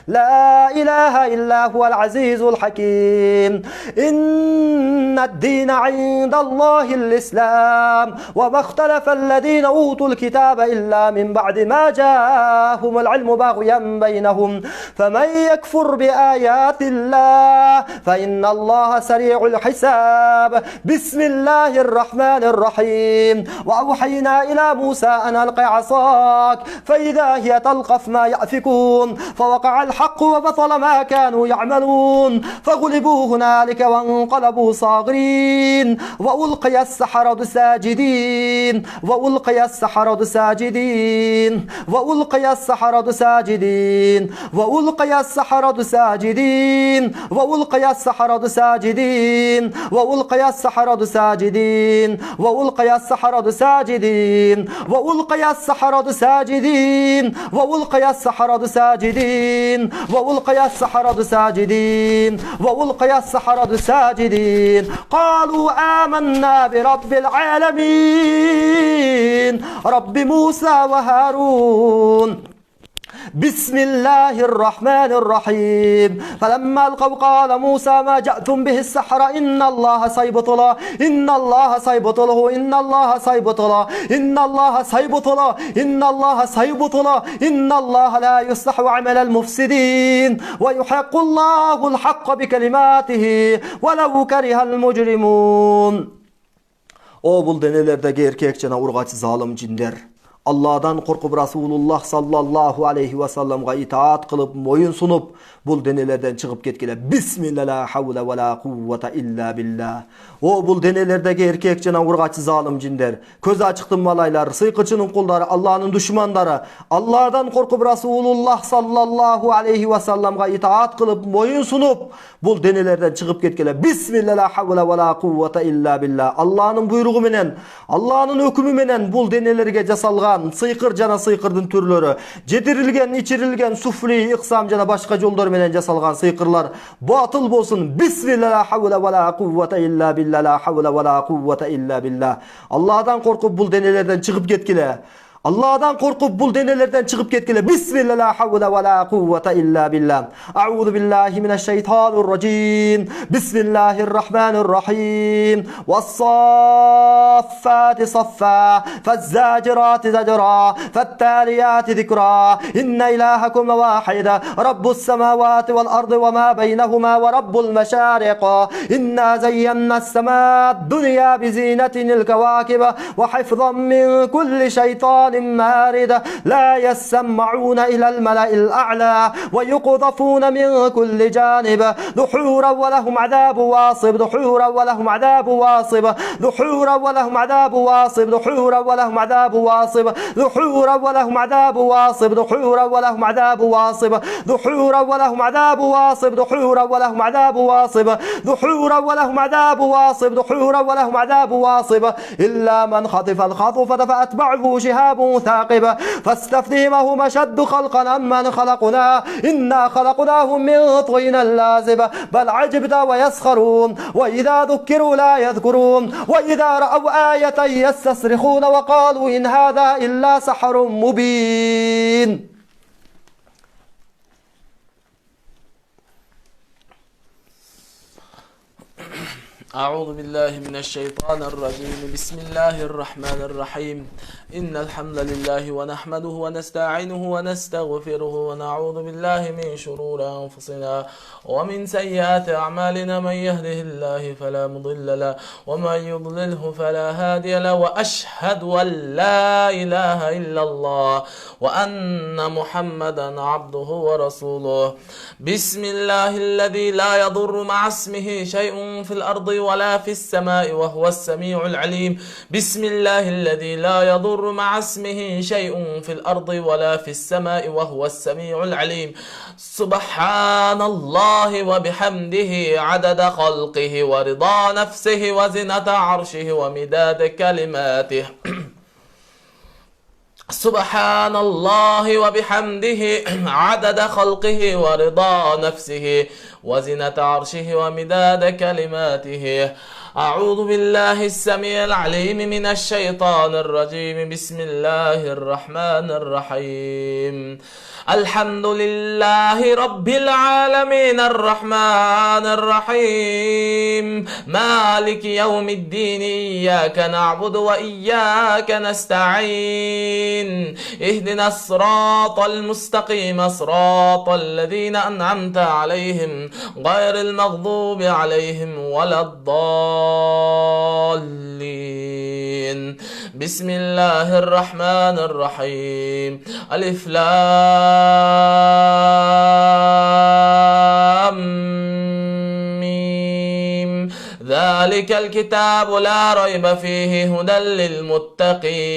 لا إله إلا هو العزيز الحكيم إن الدين عند الله الإسلام وما اختلف الذين أوتوا الكتاب إلا من بعد ما جاءهم العلم بغيا بينهم فمن يكفر بآيات الله فإن الله سريع الحساب بسم الله الرحمن الرحيم وأوحينا إلى موسى أن ألق عصاك فإذا هي تلقف ما يأفكون فوقع الحق وبطل ما كانوا يعملون فغلبوا هنالك وانقلبوا صاغرين وألقي السحرة ساجدين وألقي السحرة ساجدين وألقي السحرة ساجدين وألقي السحرة ساجدين وألقي السحرة ساجدين وألقي السحرة ساجدين وألقي السحرة ساجدين وألقي السحرة ساجدين وألقي السحرة ساجدين وألقي السحرة ساجدين وألقي السحرة ساجدين قالوا آمنا برب العالمين رب موسى وهارون بسم الله الرحمن الرحيم فلما ألقوا قال موسى ما جئتم به السحر إن الله سيبطله إن الله سيبطله إن الله سيبطله إن الله سيبطله إن الله سيبطله إن الله لا يصلح عمل المفسدين ويحق الله الحق بكلماته ولو كره المجرمون. O bul denelerdeki erkek jana urgaçı zalim jinler Allah'dan korkup Rasulullah sallallahu aleyhi ve sellem'ga itaat kılıp moyun sunup bul denelerden çıkıp ketkile Bismillah la havle ve la kuvvete illa billah. O bul denelerdeki erkek jana urgaçı zalim jinler, köz açıktın malaylar, sıyqıçının kulları, Allah'ın düşmanları, Allah'dan korkup Rasulullah sallallahu aleyhi ve sellem'ga itaat kılıp moyun sunup bul denelerden çıkıp ketkile Bismillah la havle ve la kuvvete illa billah. Allah'ın buyruğu menen, Allah'ın hükmü menen bul denelerge jasalgan sıyqır jana sıyqırdın türlörü, jedirilgen, içirilgen, sufli, iqsam jana başka jollar menen jasalgan sıyqırlar batıl bolsun. Bismillah la havle ve la kuvvete illa billah la havle ve la kuvvete illa billah. Allah'dan korkup bul denelerden çıkıp ketkile. Allah'dan korkup bul denelerden çıkıp ketkile. Bismillah la havle ve la kuvvete illa billah. A'udhu billahi mineşşeytanirracim. Bismillahirrahmanirrahim. Ve's-saffati saffa. Fe'z-zacirati zacra. Fe't-taliyati zikra. İnne ilahakum vahid. Rabbus semavati vel ardı ve ma beynehuma ve rabbul meşariq. İnna zeyyenna's-sema'd-dunya bi zinatinil kawakib ve hifzan min kulli şeytan مارد لا يسمعون إلى الملأ الأعلى ويقذفون من كل جانب دحورا ولهم عذاب واصب دحورا ولهم عذاب واصب دحورا ولهم عذاب واصب دحورا ولهم عذاب واصب دحورا ولهم عذاب واصب دحورا ولهم عذاب واصب دحورا ولهم عذاب واصب دحورا ولهم عذاب واصب دحورا ولهم عذاب واصب دحورا ولهم عذاب واصب إلا من خطف الخطفة فأتبعه شهاب ثاقب فاستفتهمهم أشد خلقا أمن خلقنا إنا خلقناهم من طين لازب بل عجبت ويسخرون وإذا ذكروا لا يذكرون وإذا رأوا آية يستصرخون وقالوا إن هذا إلا سحر مبين. أعوذ بالله من الشيطان الرجيم بسم الله الرحمن الرحيم إن الحمد لله ونحمده ونستعينه ونستغفره ونعوذ بالله من شرور أنفسنا ومن سيئات أعمالنا من يهده الله فلا مضل له ومن يضلله فلا هادي له وأشهد أن لا إله إلا الله وأن محمدا عبده ورسوله بسم الله الذي لا يضر مع اسمه شيء في الأرض ولا في السماء وهو السميع العليم بسم الله الذي لا يضر يضر مع اسمه شيء في الأرض ولا في السماء وهو السميع العليم. سبحان الله وبحمده عدد خلقه ورضا نفسه وزنة عرشه ومداد كلماته. سبحان الله وبحمده عدد خلقه ورضا نفسه وزنة عرشه ومداد كلماته. أعوذ بالله السميع العليم من الشيطان الرجيم. بسم الله الرحمن الرحيم. الحمد لله رب العالمين الرحمن الرحيم مالك يوم الدين إياك نعبد وإياك نستعين اهدنا الصراط المستقيم صراط الذين أنعمت عليهم غير المغضوب عليهم ولا الضالين. بسم الله الرحمن الرحيم. ألف لام ميم ذلك الكتاب لا ريب فيه هدى للمتقين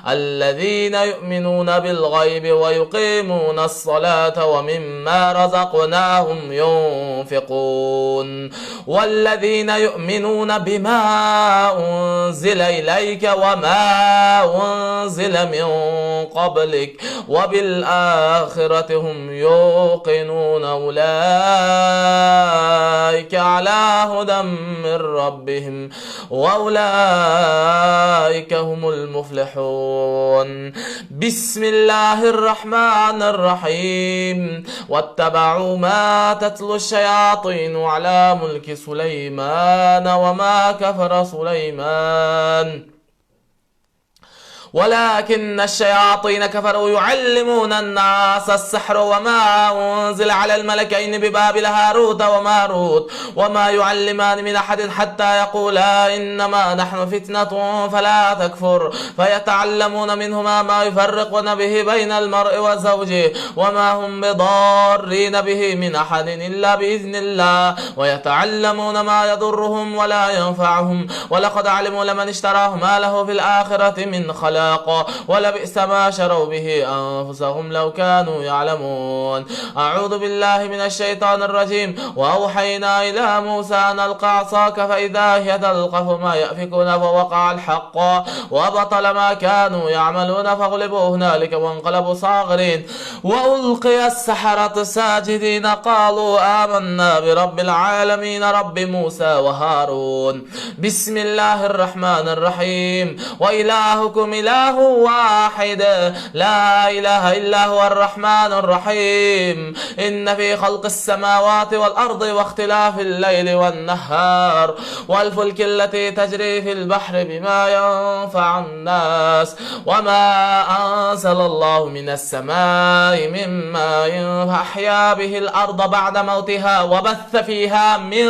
الذين يؤمنون بالغيب ويقيمون الصلاة ومما رزقناهم ينفقون والذين يؤمنون بما أنزل إليك وما أنزل من قبلك وبالآخرة هم يوقنون أولئك على هدى من ربهم وأولئك هم المفلحون. بسم الله الرحمن الرحيم. واتبعوا ما تتلو الشياطين على ملك سليمان وما كفر سليمان ولكن الشياطين كفروا يعلمون الناس السحر وما أنزل على الملكين ببابل هاروت وماروت وما يعلمان من أحد حتى يقولا إنما نحن فتنة فلا تكفر فيتعلمون منهما ما يفرقون به بين المرء وزوجه وما هم بضارين به من أحد إلا بإذن الله ويتعلمون ما يضرهم ولا ينفعهم ولقد علموا لمن اشتراه ما له في الآخرة من خلاق ولبئس ما شروا به أنفسهم لو كانوا يعلمون. أعوذ بالله من الشيطان الرجيم. وأوحينا إلى موسى أن ألقى عصاك فإذا هي تلقف ما يأفكون فوقع الحق وبطل ما كانوا يعملون فغلبوا هنالك وانقلبوا صاغرين وألقي السحرة ساجدين قالوا آمنا برب العالمين رب موسى وهارون. بسم الله الرحمن الرحيم. وإلهكم إله واحد لا إله إلا هو الرحمن الرحيم. إن في خلق السماوات والأرض واختلاف الليل والنهار والفلك التي تجري في البحر بما ينفع الناس وما أنزل الله من السماء من ماء فأحيا به الأرض بعد موتها وبث فيها من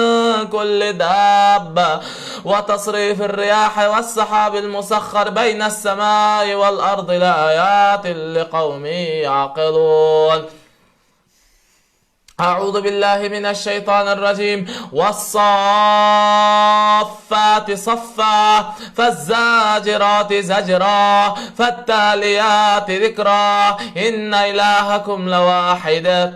كل دابة وتصريف الرياح والسحاب المسخر بين السماء والأرض لآيات لقوم يعقلون. أعوذ بالله من الشيطان الرجيم. والصافات صفا فالزاجرات زجرا فالتاليات ذكرا إن إلهكم لواحد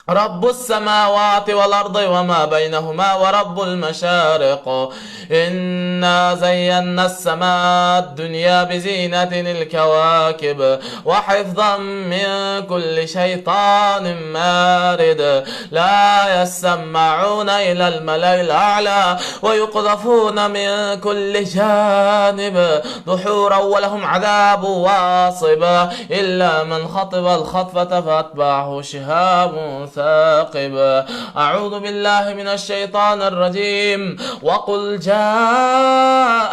رب السماوات والأرض وما بينهما ورب المشارق. إنا زينا السماء الدنيا بزينة الكواكب وحفظا من كل شيطان مارد لا يسمعون إلى الملأ الأعلى ويقذفون من كل جانب دحورا ولهم عذاب واصب إلا من خطب الخطفة فأتبعه شهاب ثاقب. أعوذ بالله من الشيطان الرجيم. وقل جاء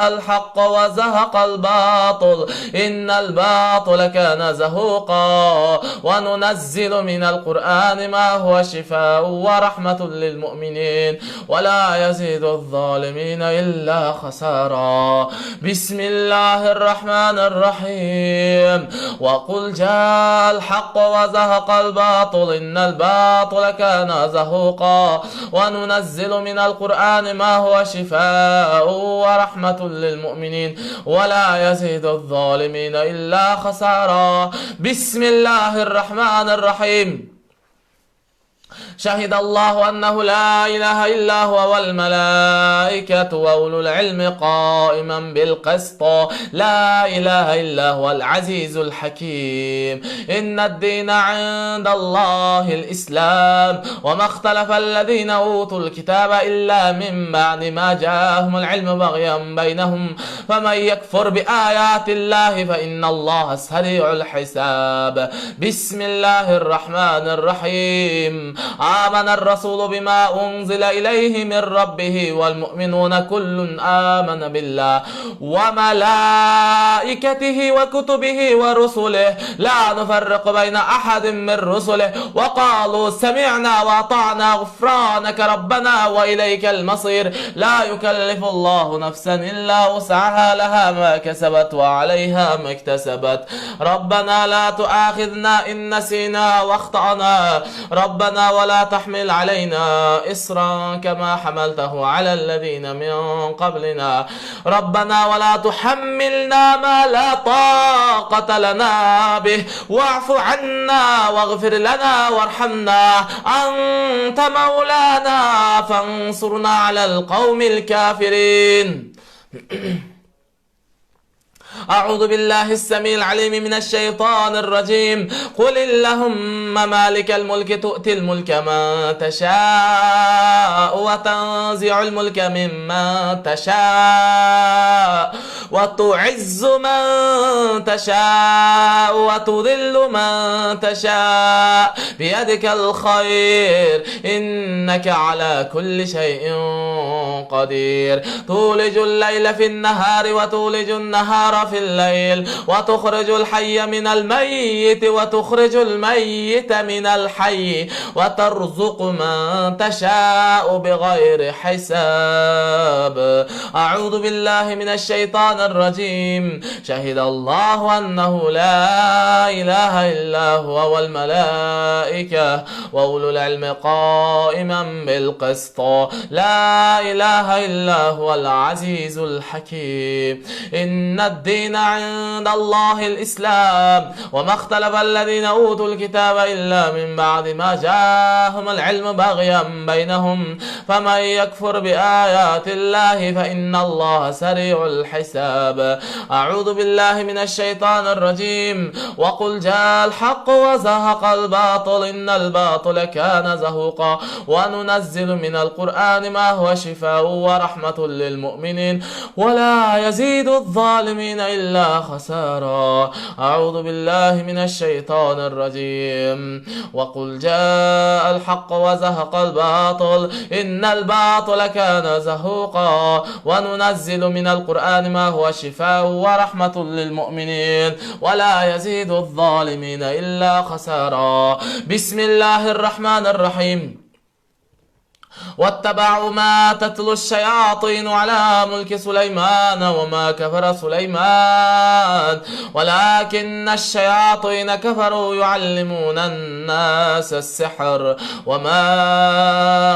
الحق وزهق الباطل إن الباطل كان زهوقا وننزل من القرآن ما هو شفاء ورحمة للمؤمنين ولا يزيد الظالمين إلا خسارا. بسم الله الرحمن الرحيم. وقل جاء الحق وزهق الباطل إن الباطل الباطل كان زهوقا وننزل من القرآن ما هو شفاء ورحمة للمؤمنين ولا يزيد الظالمين إلا خسارا. بسم الله الرحمن الرحيم. شهد الله أنه لا إله إلا هو والملائكة وأولو العلم قائما بالقسط لا إله إلا هو العزيز الحكيم. إن الدين عند الله الإسلام وما اختلف الذين أوتوا الكتاب إلا من بعد ما جاءهم العلم بغيا بينهم فمن يكفر بآيات الله فإن الله سريع الحساب. بسم الله الرحمن الرحيم. آمن الرسول بما أنزل إليه من ربه والمؤمنون كل آمن بالله وملائكته وكتبه ورسله لا نفرق بين أحد من رسله وقالوا سمعنا وأطعنا غفرانك ربنا وإليك المصير. لا يكلف الله نفسا إلا وسعها لها ما كسبت وعليها ما اكتسبت. ربنا لا تؤاخذنا إن نسينا واخطأنا ربنا ولا تحمل علينا إصرا كما حملته على الذين من قبلنا ربنا ولا تحملنا ما لا طاقة لنا به واعف عنا واغفر لنا وارحمنا أنت مولانا فانصرنا على القوم الكافرين. أعوذ بالله السميع العليم من الشيطان الرجيم. قل اللهم مالك الملك تؤتي الملك من تشاء وتنزع الملك ممن تشاء وتعز من تشاء وتذل من تشاء بيدك الخير إنك على كل شيء قدير. تولج الليل في النهار وتولج النهار في الليل وتخرج الحي من الميت وتخرج الميت من الحي وترزق من تشاء بغير حساب. أعوذ بالله من الشيطان الرجيم. شهد الله أنه لا إله إلا هو والملائكة وأولو العلم قائما بالقسط لا إله إلا هو العزيز الحكيم. إن الدين عند الله الإسلام وما اختلف الذين أوتوا الكتاب إلا من بعد ما جاءهم العلم بغيا بينهم فمن يكفر بآيات الله فإن الله سريع الحساب. أعوذ بالله من الشيطان الرجيم. وقل جاء الحق وزهق الباطل إن الباطل كان زهوقا وننزل من القرآن ما هو شفاء ورحمة للمؤمنين ولا يزيد الظالمين إلا خسارا. أعوذ بالله من الشيطان الرجيم. وقل جاء الحق وزهق الباطل إن الباطل كان زهوقا وننزل من القرآن ما هو شفاء ورحمة للمؤمنين ولا يزيد الظالمين إلا خسارا. بسم الله الرحمن الرحيم. واتبعوا ما تتلو الشياطين على ملك سليمان وما كفر سليمان ولكن الشياطين كفروا يعلمون الناس السحر وما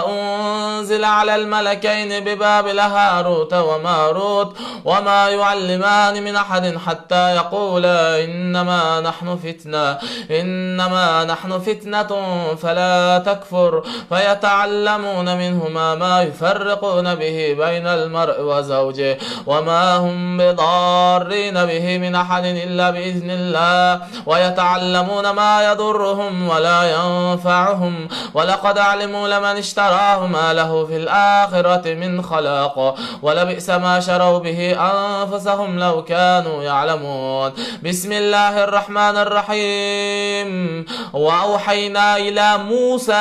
أنزل على الملكين ببابل هاروت وماروت وما يعلمان من أحد حتى يقولا إنما نحن فتنة فلا تكفر فيتعلمون منهما ما يفرقون به بين المرء وزوجه وما هم بضارين به من أحد إلا بإذن الله ويتعلمون ما يضرهم ولا ينفعهم ولقد علموا لمن اشتراه ما له في الآخرة من خلاق ولبئس ما شروا به أنفسهم لو كانوا يعلمون. بسم الله الرحمن الرحيم. وأوحينا إلى موسى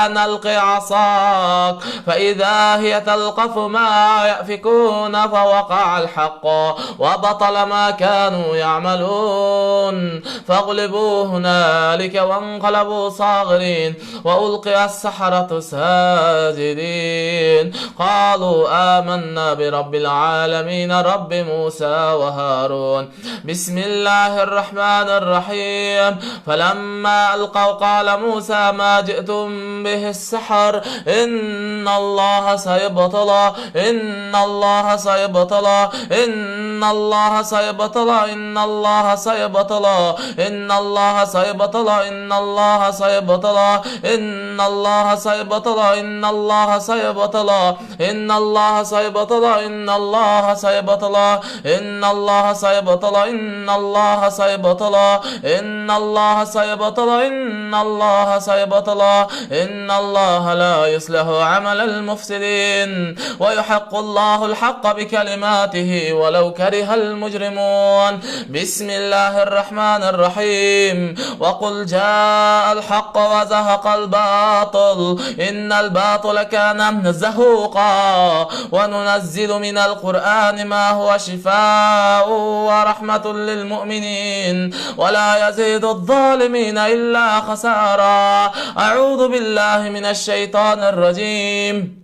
أن ألق عصاك بالحق فإذا هي تلقف ما يأفكون فوقع الحق وبطل ما كانوا يعملون فاغلبوا هنالك وانقلبوا صاغرين وألقي السحرة ساجدين قالوا آمنا برب العالمين رب موسى وهارون بسم الله الرحمن الرحيم فلما ألقوا قال موسى ما جئتم به السحر إن الله سيبطل إن الله سيبطل إن الله سيبطل إن الله سيبطل إن الله سيبطل إن الله سيبطل إن الله سيبطل إن الله سيبطل إن الله سيبطل إن الله سيبطل إن الله سيبطل إن الله سيبطل إن الله سيبطل إن الله سيبطل إن الله لا يصلح عمل المفسدين ويحق الله الحق بكلماته ولو كره المجرمون بسم الله الرحمن الرحيم وقل جاء الحق وزهق الباطل إن الباطل كان زهوقا وننزل من القرآن ما هو شفاء ورحمة للمؤمنين ولا يزيد الظالمين إلا خسارا أعوذ بالله من الشيطان الرجيم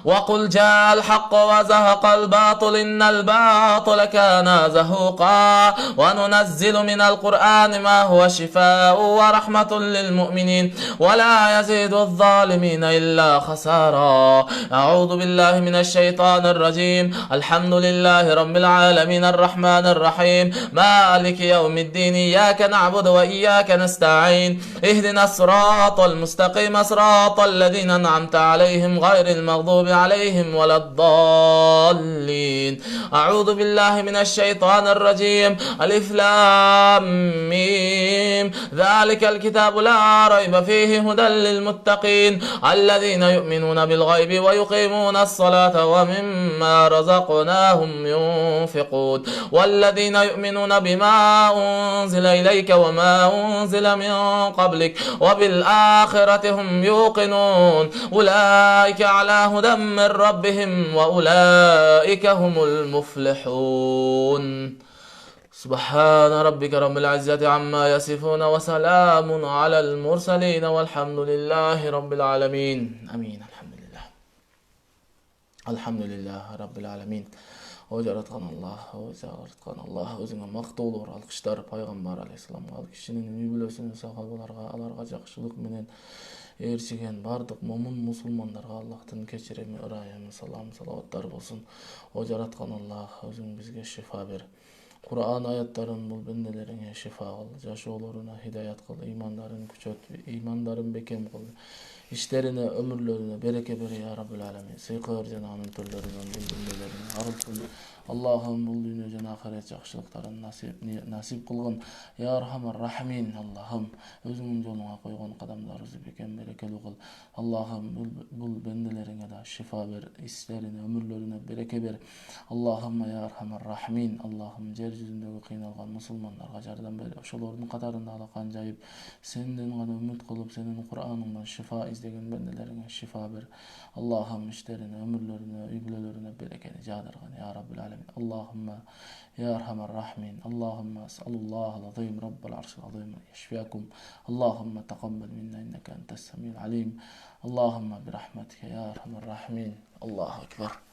وقل جاء الحق وزهق الباطل إن الباطل كان زهوقا وننزل من القرآن ما هو شفاء ورحمة للمؤمنين ولا يزيد الظالمين إلا خسارا أعوذ بالله من الشيطان الرجيم الحمد لله رب العالمين الرحمن الرحيم مالك يوم الدين إياك نعبد وإياك نستعين اهدنا الصراط المستقيم صراط الذين أنعمت عليهم غير المغضوب عليهم ولا الضالين أعوذ بالله من الشيطان الرجيم ألف لام ميم ذلك الكتاب لا ريب فيه هدى للمتقين الذين يؤمنون بالغيب ويقيمون الصلاة ومما رزقناهم ينفقون والذين يؤمنون بما أنزل إليك وما أنزل من قبلك وبالآخرة هم يوقنون أولئك على هدى من ربهم وأولئك هم المفلحون سبحان ربك رب العزة عما يصفون وسلام على المرسلين والحمد لله رب العالمين آمين الحمد لله رب العالمين Ojaratkan Allah özüňe maktul ol alkışlar Peygamber aleyhissalamga al kişinin ümibilesini sahabalarga alarga jakşylyk menen erişigen bardyk momun musulmanlarga Allah'tan keçiremi ırayamy salam salavatlar bolsun. Ojaratkan Allah özüň bizge şifa ber. Kur'an ayatların bul bendelerine şifa ol, yaşoolaryna hidayat kıl, imanlarını küçöt, imanlarını bekem kıl. İşlerine, ömürlerine bereke ber ya Rabbul Alemin. Sıyqır cenanın türlerinden bildirmelerini arıl kıl. Allah'ım bul dünya jen ahiret jakşylyklaryn nasip kılgın. Ya Erhamer Rahimin Allah'ım özüňiň joluňa koygan kadamlarybızdy bekem berekeli kıl. Allah'ım bul bendelerine de şifa ber, işlerine, ömürlerine bereke ber. Allah'ım ya Erhamer Rahimin Allah'ım yer yüzündeki kıynalgan musulmanlarga jardam ber. Oşolaryň katarynda alakan jayıp senden gana ümit kılıp senin Kur'an'ından şifa izlegen bendelerine şifa ber. Allah'ım işlerine, ömürlerine, üglelerine berekeni jadargan ya Rabbul Alemin. Allahümme ya Erhamer Rahimin. Allahümme es'alullahal azim Rabbal arşil azim yeşfiyakum. Allahümme taqabbal minna inneke entes semiyul alim. Allahümme birahmetike ya Erhamer Rahimin. Allahu ekber.